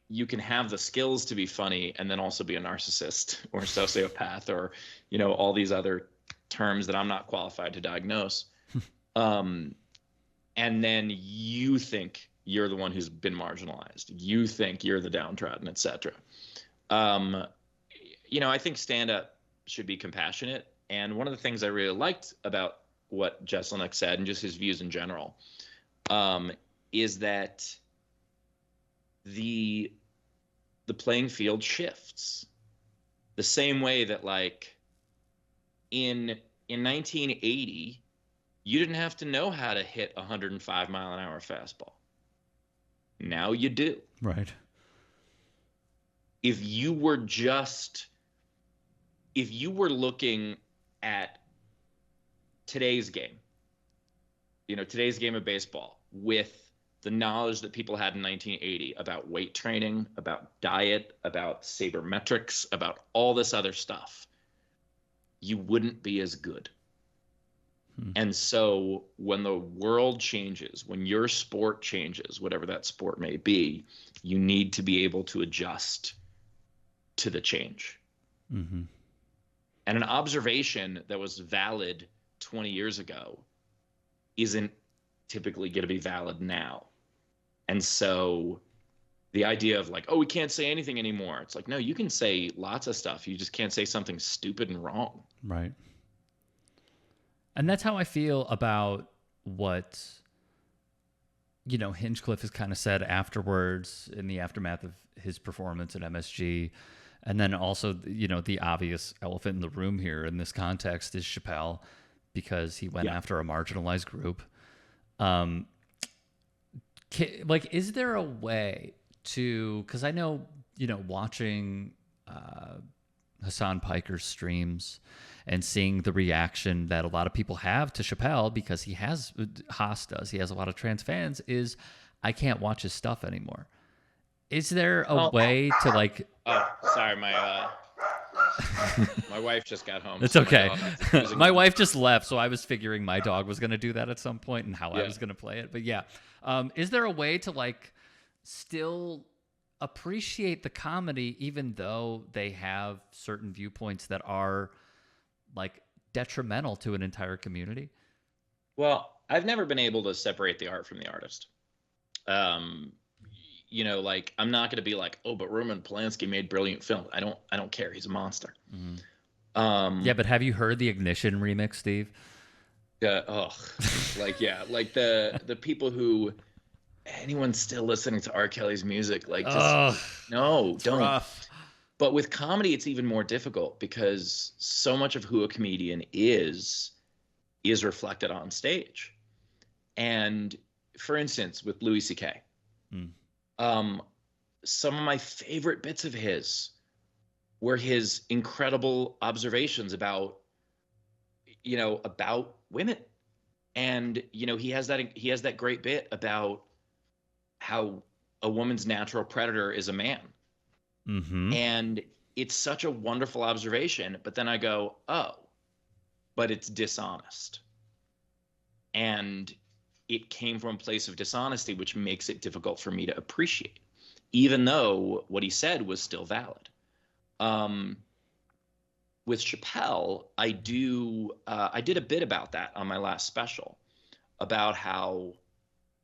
[SPEAKER 2] you can have the skills to be funny and then also be a narcissist or a sociopath or, you know, all these other terms that I'm not qualified to diagnose. And then you think you're the one who's been marginalized. You think you're the downtrodden, etc. You know, I think stand-up should be compassionate. And one of the things I really liked about what Jeselnik said and just his views in general is that the playing field shifts the same way that, like, in 1980, you didn't have to know how to hit a 105-mile-an-hour fastball. Now you do.
[SPEAKER 1] Right.
[SPEAKER 2] If you were looking at today's game, you know, today's game of baseball with the knowledge that people had in 1980 about weight training, about diet, about sabermetrics, about all this other stuff, you wouldn't be as good. And so when the world changes, when your sport changes, whatever that sport may be, you need to be able to adjust to the change. And an observation that was valid 20 years ago isn't typically going to be valid now. And so the idea of like, oh, we can't say anything anymore. It's like, no, you can say lots of stuff. You just can't say something stupid and wrong.
[SPEAKER 1] Right. And that's how I feel about what, you know, Hinchcliffe has kind of said afterwards in the aftermath of his performance at MSG. And then also, you know, the obvious elephant in the room here in this context is Chappelle, because he went after a marginalized group. Like, is there a way to, because I know, you know, watching Hassan Piker's streams and seeing the reaction that a lot of people have to Chappelle, because he has a lot of trans fans, is I can't watch his stuff anymore. Is there a way to, like...
[SPEAKER 2] Oh, sorry, my wife just got home.
[SPEAKER 1] It's okay. My wife just left, so I was figuring my dog was going to do that at some point and how I was going to play it. But yeah, is there a way to, like, still appreciate the comedy even though they have certain viewpoints that are, like, detrimental to an entire community?
[SPEAKER 2] Well, I've never been able to separate the art from the artist. You know, like, I'm not going to be like, oh, but Roman Polanski made brilliant films. I don't care. He's a monster.
[SPEAKER 1] Yeah, but have you heard the Ignition remix, Steve?
[SPEAKER 2] Like, yeah, like the people who, anyone still listening to R. Kelly's music, like, just, no, don't.
[SPEAKER 1] Rough.
[SPEAKER 2] But with comedy, it's even more difficult because so much of who a comedian is reflected on stage. And for instance, with Louis C.K., some of my favorite bits of his were his incredible observations about, you know, about women. And, you know, he has that great bit about how a woman's natural predator is a man.
[SPEAKER 1] Mm-hmm.
[SPEAKER 2] And it's such a wonderful observation. But then I go, oh, but it's dishonest. And it came from a place of dishonesty, which makes it difficult for me to appreciate, even though what he said was still valid. With Chappelle, I did a bit about that on my last special, about how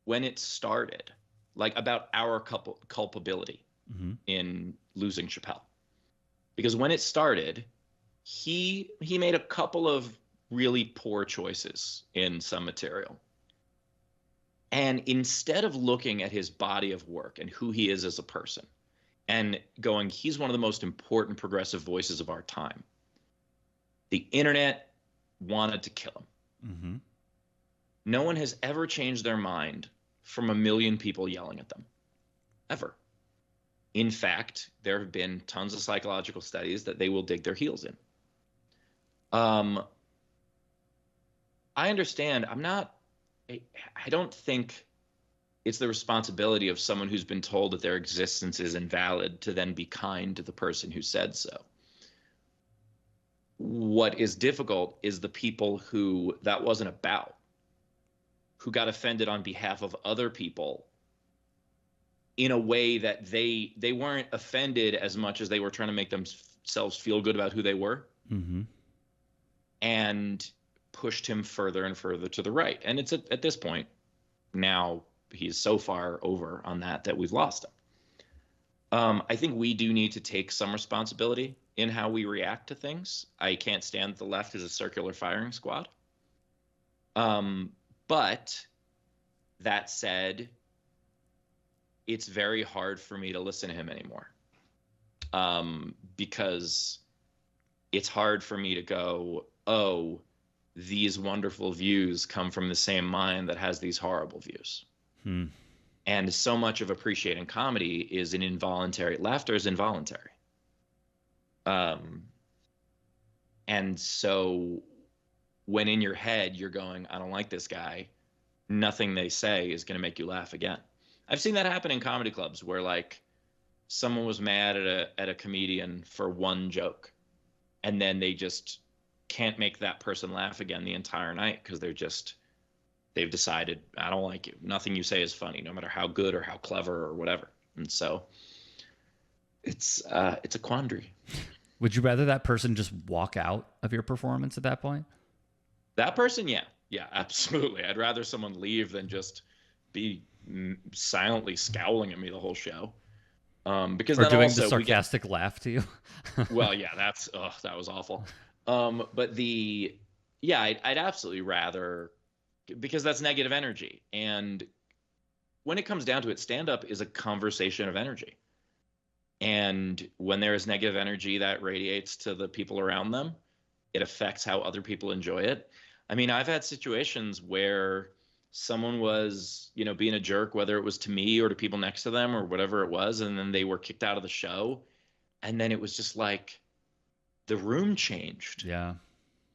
[SPEAKER 2] when it started, like about our culpability
[SPEAKER 1] Mm-hmm.
[SPEAKER 2] in losing Chappelle, because when it started, he made a couple of really poor choices in some material. And instead of looking at his body of work and who he is as a person and going, he's one of the most important progressive voices of our time, the internet wanted to kill him.
[SPEAKER 1] Mm-hmm.
[SPEAKER 2] No one has ever changed their mind from a million people yelling at them, ever. In fact, there have been tons of psychological studies that they will dig their heels in. I understand. I don't think it's the responsibility of someone who's been told that their existence is invalid to then be kind to the person who said so. What is difficult is the people who that wasn't about, who got offended on behalf of other people in a way that they weren't offended as much as they were trying to make themselves feel good about who they were.
[SPEAKER 1] Mm-hmm.
[SPEAKER 2] And pushed him further and further to the right. And it's at this point, now he's so far over on that we've lost him. I think we do need to take some responsibility in how we react to things. I can't stand the left as a circular firing squad. But that said, it's very hard for me to listen to him anymore. Because it's hard for me to go, oh, these wonderful views come from the same mind that has these horrible views. And so much of appreciating comedy is an involuntary, laughter is involuntary. And so when in your head you're going, I don't like this guy, nothing they say is going to make you laugh again. I've seen that happen in comedy clubs where like someone was mad at a comedian for one joke, and then they just can't make that person laugh again the entire night because they've decided, I don't like you. Nothing you say is funny, no matter how good or how clever or whatever. And so it's a quandary.
[SPEAKER 1] Would you rather that person just walk out of your performance at that point?
[SPEAKER 2] That person, yeah, absolutely. I'd rather someone leave than just be silently scowling at me the whole show. Because
[SPEAKER 1] or
[SPEAKER 2] then
[SPEAKER 1] doing
[SPEAKER 2] also
[SPEAKER 1] the sarcastic laugh to you?
[SPEAKER 2] well, yeah, that was awful. But I'd absolutely rather, because that's negative energy. And when it comes down to it, stand-up is a conversation of energy. And when there is negative energy that radiates to the people around them, it affects how other people enjoy it. I mean, I've had situations where someone was, being a jerk, whether it was to me or to people next to them or whatever it was, and then they were kicked out of the show. And then it was just like the room changed.
[SPEAKER 1] Yeah.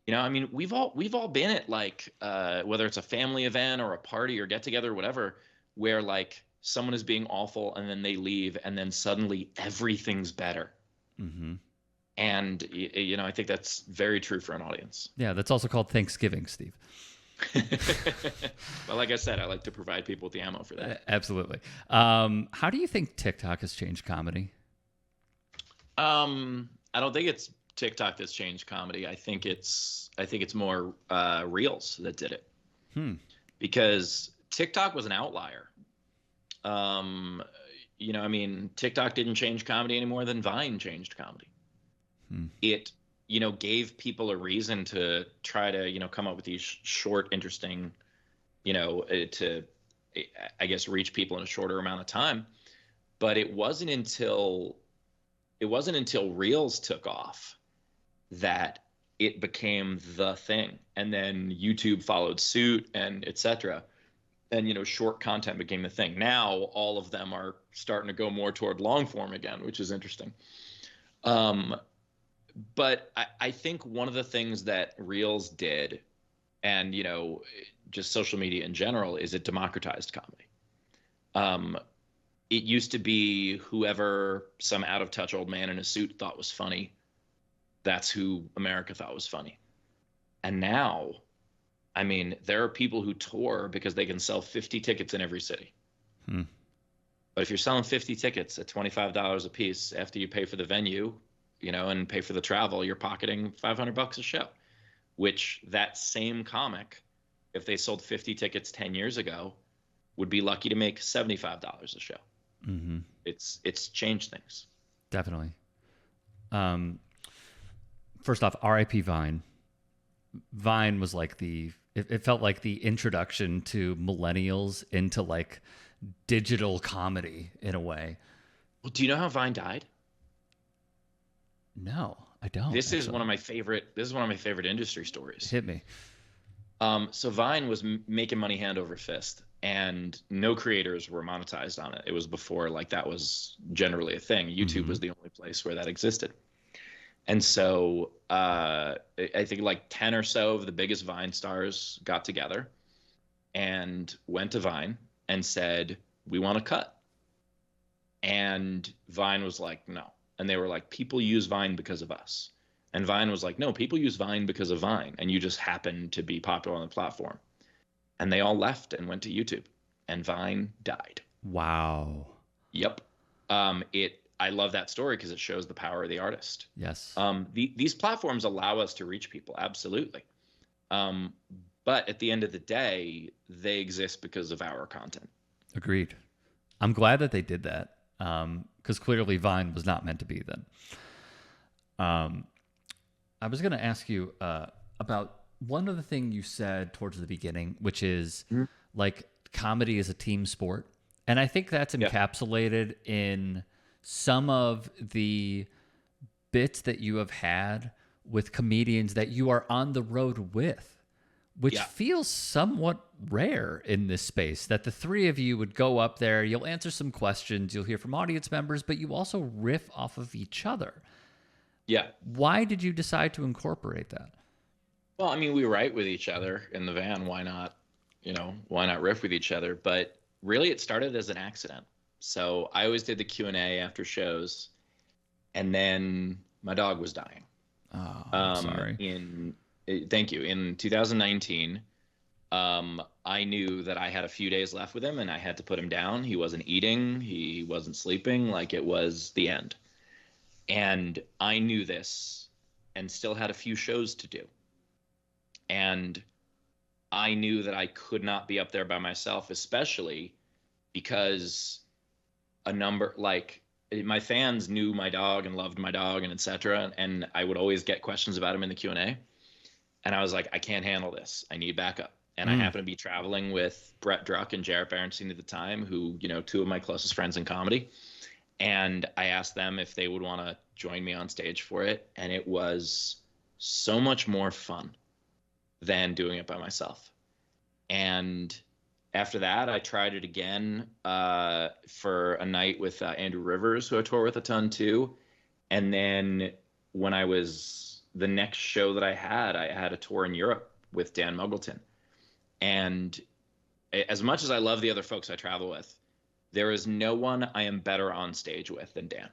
[SPEAKER 2] I mean, we've all been at like whether it's a family event or a party or get together or whatever, where like someone is being awful and then they leave and then suddenly everything's better.
[SPEAKER 1] Mm-hmm.
[SPEAKER 2] And I think that's very true for an audience.
[SPEAKER 1] Yeah, that's also called Thanksgiving, Steve.
[SPEAKER 2] But like I said, I like to provide people with the ammo for that.
[SPEAKER 1] Absolutely. How do you think TikTok has changed comedy?
[SPEAKER 2] I don't think it's TikTok that's changed comedy. I think it's more Reels that did it. Because TikTok was an outlier. I mean, TikTok didn't change comedy any more than Vine changed comedy. It, gave people a reason to try to, come up with these short, interesting, to, I guess, reach people in a shorter amount of time. But it wasn't until Reels took off that it became the thing. And then YouTube followed suit and et cetera. And, short content became the thing. Now all of them are starting to go more toward long form again, which is interesting. But I think one of the things that Reels did, and, just social media in general, is it democratized comedy. it used to be whoever some out of touch old man in a suit thought was funny. That's who America thought was funny. And now, I mean, there are people who tour because they can sell 50 tickets in every city. But if you're selling 50 tickets at $25 a piece after you pay for the venue, and pay for the travel, you're pocketing $500 a show, which that same comic, if they sold 50 tickets 10 years ago, would be lucky to make $75 a show.
[SPEAKER 1] Mm-hmm.
[SPEAKER 2] It's changed things.
[SPEAKER 1] Definitely. First off, R.I.P. Vine. Vine was like it felt like the introduction to millennials into like digital comedy in a way.
[SPEAKER 2] Well, do you know how Vine died?
[SPEAKER 1] No, I don't.
[SPEAKER 2] This is one of my favorite industry stories.
[SPEAKER 1] Hit me.
[SPEAKER 2] So Vine was making money hand over fist, and no creators were monetized on it. It was before like that was generally a thing. YouTube was the only place where that existed. And so I think like 10 or so of the biggest Vine stars got together and went to Vine and said, we want to cut. And Vine was like, no. And they were like, people use Vine because of us. And Vine was like, no, people use Vine because of Vine. And you just happen to be popular on the platform. And they all left and went to YouTube. And Vine died.
[SPEAKER 1] Wow.
[SPEAKER 2] Yep. I love that story because it shows the power of the artist.
[SPEAKER 1] Yes.
[SPEAKER 2] These platforms allow us to reach people. Absolutely. But at the end of the day, they exist because of our content.
[SPEAKER 1] Agreed. I'm glad that they did that. Because clearly Vine was not meant to be then. I was going to ask you about one other thing you said towards the beginning, which is like comedy is a team sport. And I think that's encapsulated in some of the bits that you have had with comedians that you are on the road with, which feels somewhat rare in this space, that the three of you would go up there, you'll answer some questions, you'll hear from audience members, but you also riff off of each other.
[SPEAKER 2] Yeah.
[SPEAKER 1] Why did you decide to incorporate that?
[SPEAKER 2] Well, I mean, we write with each other in the van. Why not riff with each other? But really it started as an accident. So I always did the Q&A after shows, and then my dog was dying.
[SPEAKER 1] Oh, I'm sorry.
[SPEAKER 2] Thank you. In 2019, I knew that I had a few days left with him, and I had to put him down. He wasn't eating. He wasn't sleeping. Like, it was the end. And I knew this and still had a few shows to do. And I knew that I could not be up there by myself, especially because my fans knew my dog and loved my dog and etc. And I would always get questions about him in the Q&A. And I was like, I can't handle this. I need backup. And I happened to be traveling with Brett Druck and Jarrett Berenstein at the time, who, two of my closest friends in comedy. And I asked them if they would want to join me on stage for it. And it was so much more fun than doing it by myself. And after that, I tried it again for a night with Andrew Rivers, who I tour with a ton too. And then when the next show that I had a tour in Europe with Dan Muggleton. And as much as I love the other folks I travel with, there is no one I am better on stage with than Dan.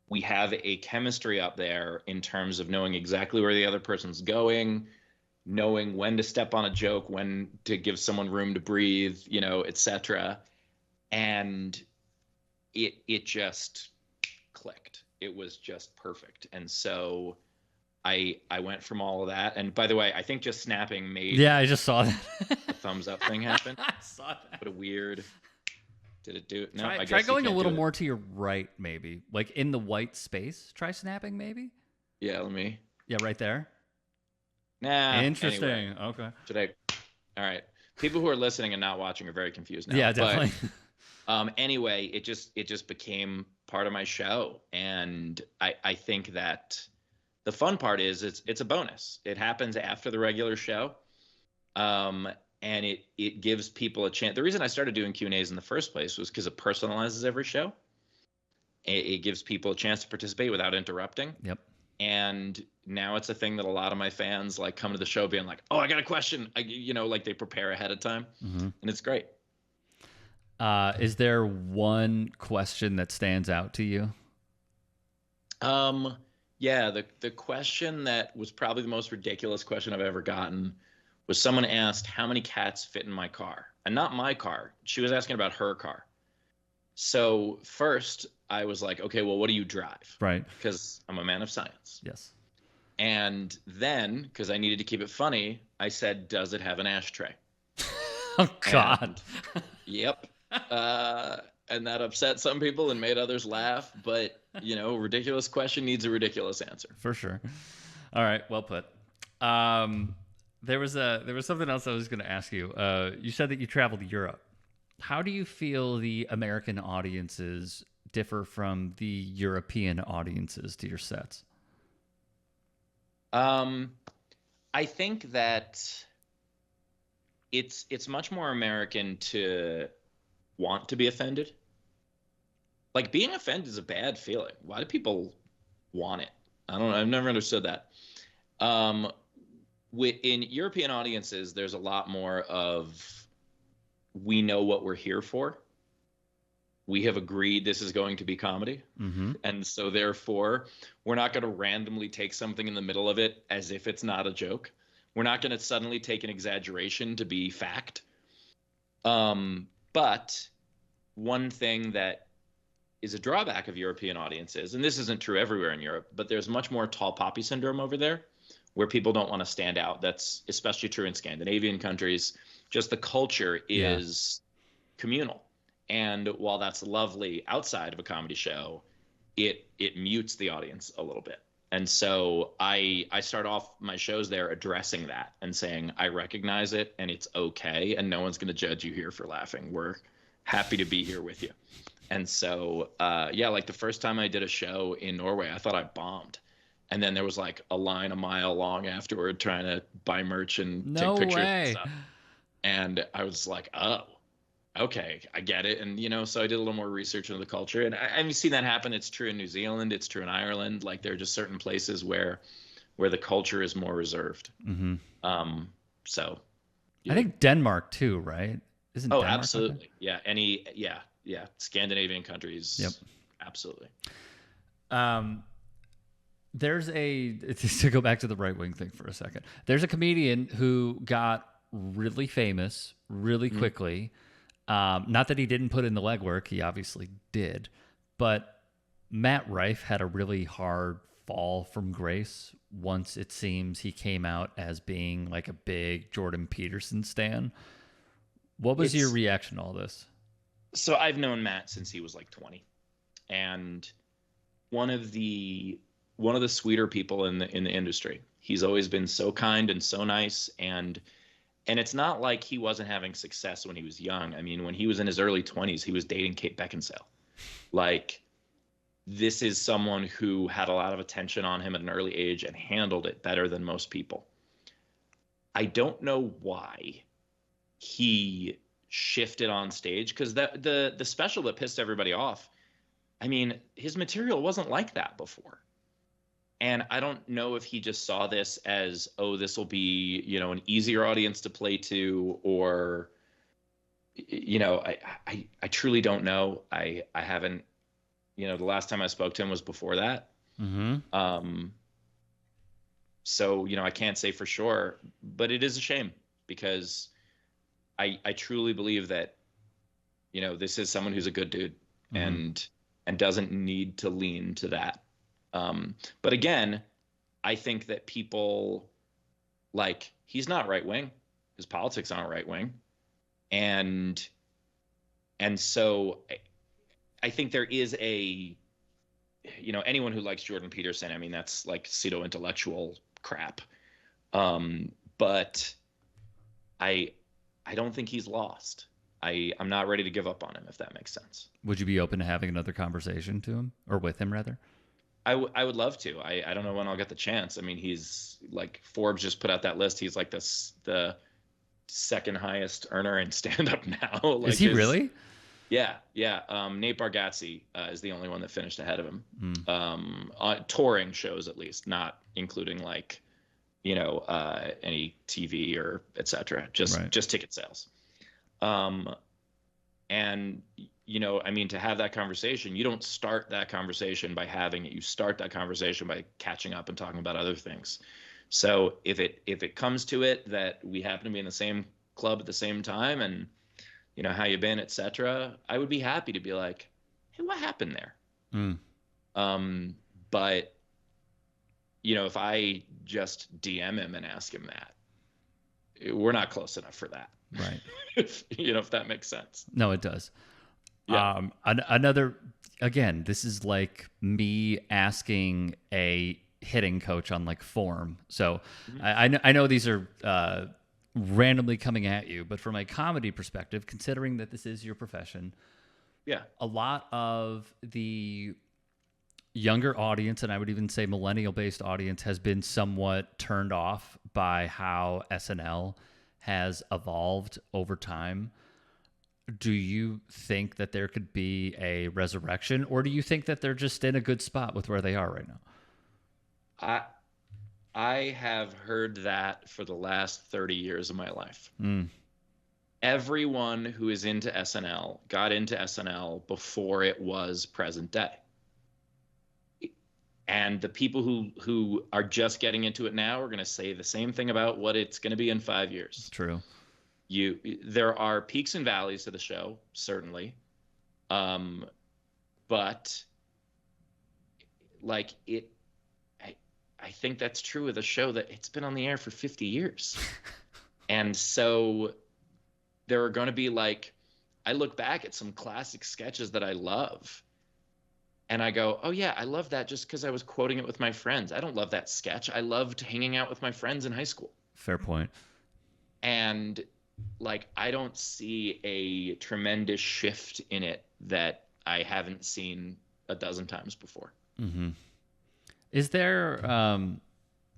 [SPEAKER 2] We have a chemistry up there in terms of knowing exactly where the other person's going, knowing when to step on a joke, when to give someone room to breathe, etc. And it just clicked. It was just perfect. And so I went from all of that. And by the way, I think just snapping made
[SPEAKER 1] I just saw that
[SPEAKER 2] the thumbs up thing happen.
[SPEAKER 1] I saw that.
[SPEAKER 2] What a weird. Did it do it? No, I
[SPEAKER 1] try
[SPEAKER 2] guess
[SPEAKER 1] going a little more to your right, maybe. Like in the white space. Try snapping, maybe.
[SPEAKER 2] Yeah, let me.
[SPEAKER 1] Yeah, right there.
[SPEAKER 2] Nah.
[SPEAKER 1] Interesting.
[SPEAKER 2] Anyway.
[SPEAKER 1] Okay.
[SPEAKER 2] Should I? All right. People who are listening and not watching are very confused now.
[SPEAKER 1] Yeah, definitely.
[SPEAKER 2] But, anyway, it just became part of my show, and I think that the fun part is it's a bonus. It happens after the regular show, and it gives people a chance. The reason I started doing Q&As in the first place was because it personalizes every show. It gives people a chance to participate without interrupting.
[SPEAKER 1] Yep.
[SPEAKER 2] And now it's a thing that a lot of my fans like come to the show being like, oh, I got a question. Like they prepare ahead of time, and it's great.
[SPEAKER 1] Is there one question that stands out to you?
[SPEAKER 2] Yeah, the question that was probably the most ridiculous question I've ever gotten was someone asked how many cats fit in my car. And not my car. She was asking about her car. So first I was like, okay, well, what do you drive?
[SPEAKER 1] Right.
[SPEAKER 2] Because I'm a man of science.
[SPEAKER 1] Yes.
[SPEAKER 2] And then, because I needed to keep it funny, I said, does it have an ashtray?
[SPEAKER 1] Oh, God.
[SPEAKER 2] Yep. And that upset some people and made others laugh. But, ridiculous question needs a ridiculous answer.
[SPEAKER 1] For sure. All right. Well put. There was something else I was going to ask you. You said that you traveled to Europe. How do you feel the American audiences differ from the European audiences to your sets?
[SPEAKER 2] I think that it's much more American to want to be offended. Like, being offended is a bad feeling. Why do people want it? I don't know. I've never understood that. In European audiences, there's a lot more of, we know what we're here for. We have agreed this is going to be comedy.
[SPEAKER 1] Mm-hmm.
[SPEAKER 2] And so therefore, we're not going to randomly take something in the middle of it as if it's not a joke. We're not going to suddenly take an exaggeration to be fact. But one thing that is a drawback of European audiences, and this isn't true everywhere in Europe, but there's much more tall poppy syndrome over there, where people don't want to stand out. That's especially true in Scandinavian countries. Just the culture is communal. And while that's lovely outside of a comedy show, it mutes the audience a little bit. And so I start off my shows there addressing that and saying, I recognize it and it's okay. And no one's going to judge you here for laughing. We're happy to be here with you. And so, like the first time I did a show in Norway, I thought I bombed. And then there was like a line a mile long afterward trying to buy merch and take pictures and stuff. And I was like, oh, okay, I get it. And, so I did a little more research into the culture. And I've seen that happen. It's true in New Zealand. It's true in Ireland. Like, there are just certain places where the culture is more reserved.
[SPEAKER 1] Mm-hmm.
[SPEAKER 2] So.
[SPEAKER 1] I think Denmark too, right? Isn't Denmark
[SPEAKER 2] absolutely. Yeah. Yeah. Scandinavian countries.
[SPEAKER 1] Yep.
[SPEAKER 2] Absolutely.
[SPEAKER 1] There's to go back to the right wing thing for a second. There's a comedian who got really famous really quickly. Not that he didn't put in the legwork, he obviously did, but Matt Rife had a really hard fall from grace once it seems he came out as being like a big Jordan Peterson stan. What was your reaction to all this?
[SPEAKER 2] So I've known Matt since he was like 20, and one of the sweeter people in the industry. He's always been so kind and so nice, and it's not like he wasn't having success when he was young. I mean, when he was in his early 20s, he was dating Kate Beckinsale. Like, this is someone who had a lot of attention on him at an early age and handled it better than most people. I don't know why he shifted on stage, because the special that pissed everybody off, I mean, his material wasn't like that before. And I don't know if he just saw this as, oh, this will be, an easier audience to play to, or, I truly don't know. I haven't, the last time I spoke to him was before that.
[SPEAKER 1] Mm-hmm.
[SPEAKER 2] So, I can't say for sure, but it is a shame, because I truly believe that, this is someone who's a good dude, and doesn't need to lean to that. But again, I think that people, like, he's not right wing. His politics aren't right wing. And so I think there is anyone who likes Jordan Peterson, I mean, that's like pseudo intellectual crap. But I don't think he's lost. I'm not ready to give up on him, if that makes sense.
[SPEAKER 1] Would you be open to having another conversation to him, or with him rather?
[SPEAKER 2] I would love to. I don't know when I'll get the chance. I mean, he's like, Forbes just put out that list. He's like the second highest earner in stand-up now. Like,
[SPEAKER 1] is he really?
[SPEAKER 2] Yeah. Nate Bargatze is the only one that finished ahead of him. On touring shows, at least, not including like, any TV or etc. Just ticket sales. And, I mean, to have that conversation, you don't start that conversation by having it. You start that conversation by catching up and talking about other things. So if it comes to it that we happen to be in the same club at the same time and, how you been, etc., I would be happy to be like, hey, what happened there? But, if I just DM him and ask him that, we're not close enough for that.
[SPEAKER 1] Right.
[SPEAKER 2] If that makes sense.
[SPEAKER 1] No, it does.
[SPEAKER 2] Yeah.
[SPEAKER 1] Another, again, this is like me asking a hitting coach on like form. So I know these are randomly coming at you, but from a comedy perspective, considering that this is your profession,
[SPEAKER 2] yeah,
[SPEAKER 1] a lot of the younger audience, and I would even say millennial-based audience, has been somewhat turned off by how SNL has evolved over time. Do you think that there could be a resurrection, or do you think that they're just in a good spot with where they are right now?
[SPEAKER 2] I have heard that for the last 30 years of my life. Everyone who is into SNL got into SNL before it was present day. And the people who are just getting into it now are going to say the same thing about what it's going to be in 5 years.
[SPEAKER 1] True.
[SPEAKER 2] There are peaks and valleys to the show, certainly. But like I think that's true of the show, that it's been on the air for 50 years. And so there are going to be like, I look back at some classic sketches that I love and I go, oh yeah, I love that just because I was quoting it with my friends. I don't love that sketch. I loved hanging out with my friends in high school.
[SPEAKER 1] Fair point.
[SPEAKER 2] And like, I don't see a tremendous shift in it that I haven't seen a dozen times before.
[SPEAKER 1] Mm-hmm. Is there,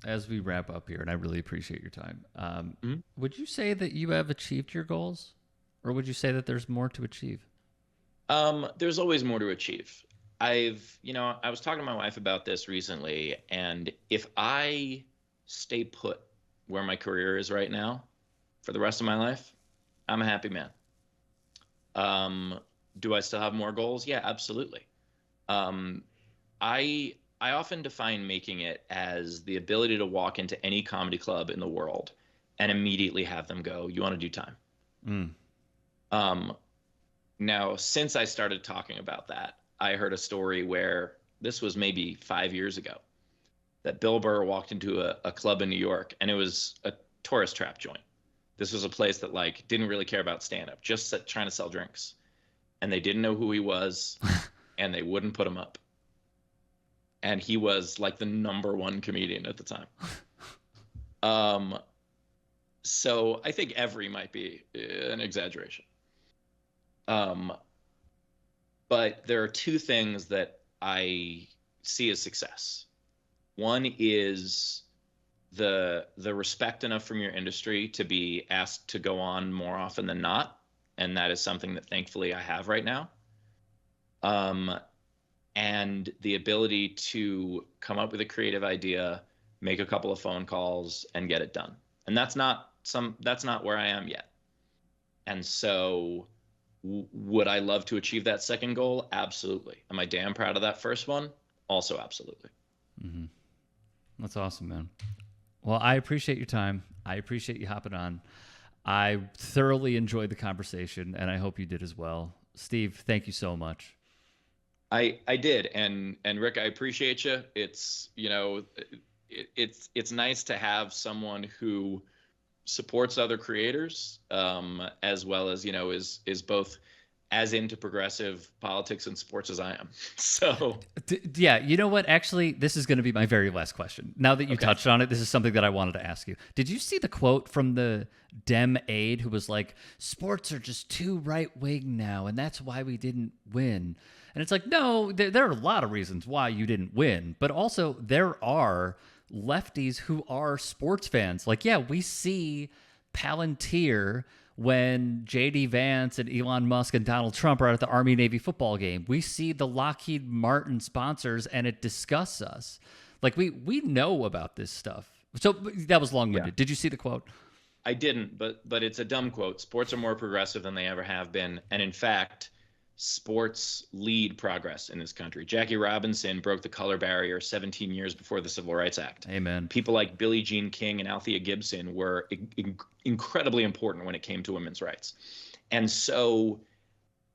[SPEAKER 1] as we wrap up here, and I really appreciate your time, would you say that you have achieved your goals, or would you say that there's more to achieve?
[SPEAKER 2] There's always more to achieve. I was talking to my wife about this recently, and if I stay put where my career is right now for the rest of my life, I'm a happy man. Do I still have more goals? Yeah, absolutely. I often define making it as the ability to walk into any comedy club in the world and immediately have them go, you want to do time? Now, since I started talking about that, I heard a story where this was maybe 5 years ago, that Bill Burr walked into a club in New York, and it was a tourist trap joint. This was a place that like didn't really care about stand-up, just trying to sell drinks. And they didn't know who he was, and they wouldn't put him up. And he was like the #1 comedian at the time. So I think every might be an exaggeration. But there are two things that I see as success. One is the respect enough from your industry to be asked to go on more often than not. And that is something that thankfully I have right now. And the ability to come up with a creative idea, make a couple of phone calls, and get it done. And that's not where I am yet. And so would I love to achieve that second goal? Absolutely. Am I damn proud of that first one? Also, absolutely.
[SPEAKER 1] Mm-hmm. That's awesome, man. Well, I appreciate your time. I appreciate you hopping on. I thoroughly enjoyed the conversation, and I hope you did as well. Steve, thank you so much.
[SPEAKER 2] I did, and Rick, I appreciate you. It's it's nice to have someone who supports other creators, as well as is both as into progressive politics and sports as I am. So
[SPEAKER 1] yeah, you know what? Actually, this is going to be my very last question. Now that you touched on it, this is something that I wanted to ask you. Did you see the quote from the Dem aide who was like, "Sports are just too right wing now, and that's why we didn't win"? And it's like, no, there are a lot of reasons why you didn't win, but also there are lefties who are sports fans. Like, yeah, we see Palantir when J.D. Vance and Elon Musk and Donald Trump are at the Army-Navy football game. We see the Lockheed Martin sponsors, and it disgusts us. Like, we know about this stuff. So that was long-winded. Yeah. Did you see the quote?
[SPEAKER 2] I didn't, but it's a dumb quote. Sports are more progressive than they ever have been, and in fact, sports lead progress in this country. Jackie Robinson broke the color barrier 17 years before the Civil Rights Act.
[SPEAKER 1] Amen. People
[SPEAKER 2] like Billie Jean King and Althea Gibson were incredibly important when it came to women's rights. And so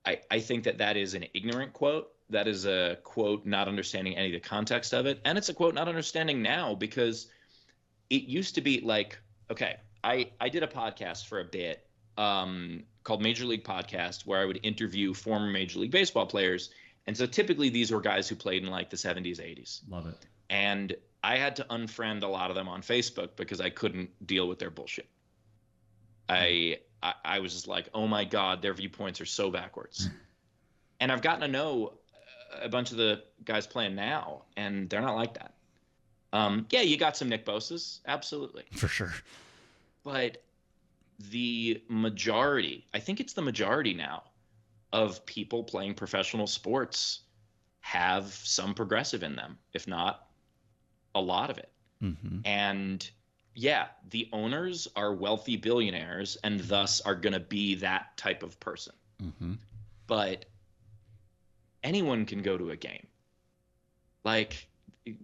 [SPEAKER 2] I think that is an ignorant quote. That is a quote not understanding any of the context of it. And it's a quote not understanding now, because it used to be like, okay, I did a podcast for a bit called Major League Podcast, where I would interview former Major League Baseball players. And so typically these were guys who played in like the 70s, 80s.
[SPEAKER 1] Love it.
[SPEAKER 2] And I had to unfriend a lot of them on Facebook because I couldn't deal with their bullshit. I was just like, oh my God, their viewpoints are so backwards. And I've gotten to know a bunch of the guys playing now, and they're not like that. Yeah, you got some Nick Bosas, absolutely.
[SPEAKER 1] For sure.
[SPEAKER 2] But the majority, I think it's the majority now, of people playing professional sports have some progressive in them, if not a lot of it. Mm-hmm. And yeah, the owners are wealthy billionaires and thus are going to be that type of person. Mm-hmm. But anyone can go to a game. Like,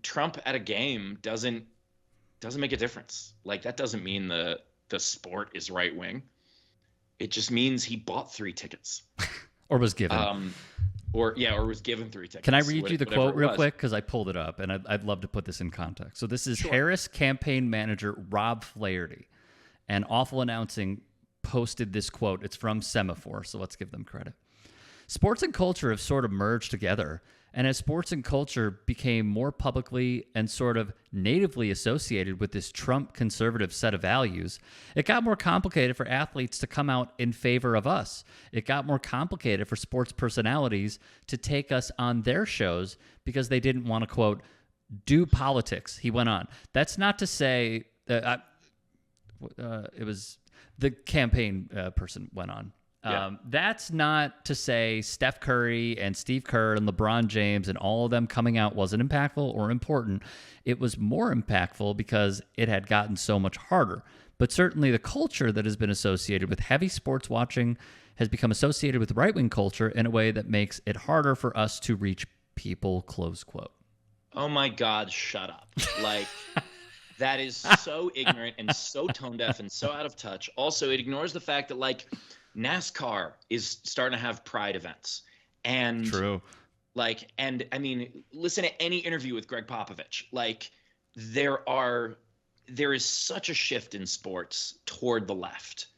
[SPEAKER 2] Trump at a game doesn't make a difference. Like, that doesn't mean the sport is right wing. It just means he bought 3 tickets.
[SPEAKER 1] Or was given.
[SPEAKER 2] Or was given 3 tickets.
[SPEAKER 1] Can I read you the quote real quick? Because I pulled it up, and I'd love to put this in context. So this is Harris campaign manager Rob Flaherty, and Awful Announcing posted this quote. It's from Semaphore, so let's give them credit. Sports and culture have sort of merged together, and as sports and culture became more publicly and sort of natively associated with this Trump conservative set of values, it got more complicated for athletes to come out in favor of us. It got more complicated for sports personalities to take us on their shows because they didn't want to, quote, do politics, he went on. That's not to say that it was the campaign person went on. Yeah. That's not to say Steph Curry and Steve Kerr and LeBron James and all of them coming out wasn't impactful or important. It was more impactful because it had gotten so much harder. But certainly the culture that has been associated with heavy sports watching has become associated with right-wing culture in a way that makes it harder for us to reach people, close quote.
[SPEAKER 2] Oh my God, shut up. Like, that is so ignorant and so tone deaf and so out of touch. Also, it ignores the fact that, like, NASCAR is starting to have pride events. And
[SPEAKER 1] true.
[SPEAKER 2] Like, and I mean, listen to any interview with Greg Popovich. Like, there is such a shift in sports toward the left.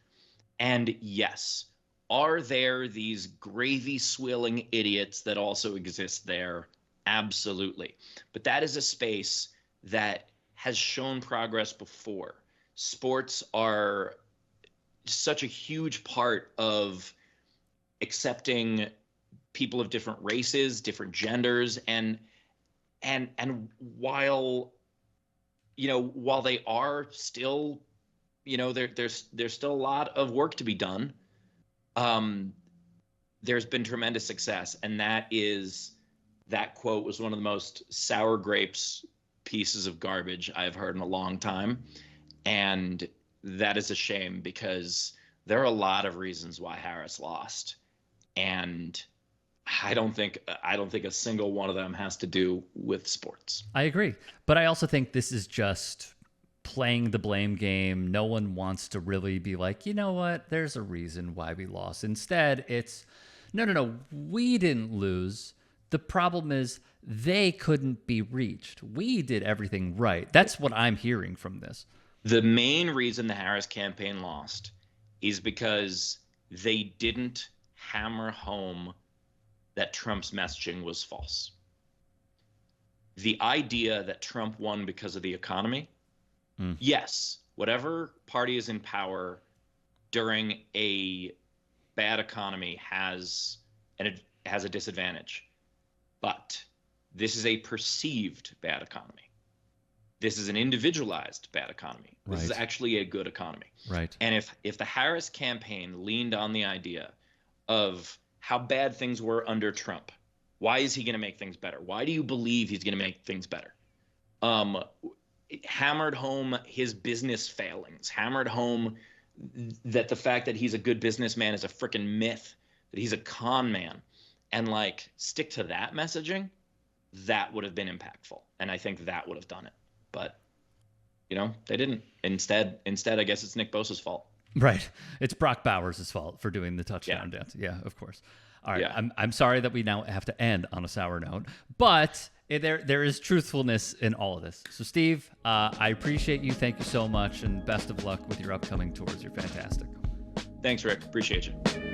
[SPEAKER 2] And yes, are there these gravy swilling idiots that also exist there? Absolutely. But that is a space that has shown progress before. Sports are such a huge part of accepting people of different races, different genders, and while they are still, there's still a lot of work to be done. There's been tremendous success, and that quote was one of the most sour grapes pieces of garbage I've heard in a long time, and that is a shame because there are a lot of reasons why Harris lost, and I don't think a single one of them has to do with sports.
[SPEAKER 1] I agree, but I also think this is just playing the blame game. No one wants to really be like, you know what? There's a reason why we lost. Instead, it's no. We didn't lose. The problem is they couldn't be reached. We did everything right. That's what I'm hearing from this.
[SPEAKER 2] The main reason the Harris campaign lost is because they didn't hammer home that Trump's messaging was false. The idea that Trump won because of the economy, yes, whatever party is in power during a bad economy has a disadvantage. But this is a perceived bad economy. This is an individualized bad economy. This is actually a good economy.
[SPEAKER 1] Right.
[SPEAKER 2] And if the Harris campaign leaned on the idea of how bad things were under Trump, why is he going to make things better? Why do you believe he's going to make things better? It hammered home his business failings, hammered home that the fact that he's a good businessman is a freaking myth, that he's a con man, and like stick to that messaging, that would have been impactful. And I think that would have done it. But, you know, they didn't. Instead, I guess it's Nick Bosa's fault.
[SPEAKER 1] Right. It's Brock Bowers' fault for doing the touchdown dance. Yeah, of course. All right.
[SPEAKER 2] Yeah.
[SPEAKER 1] I'm sorry that we now have to end on a sour note, but there is truthfulness in all of this. So, Steve, I appreciate you. Thank you so much, and best of luck with your upcoming tours. You're fantastic.
[SPEAKER 2] Thanks, Rick. Appreciate you.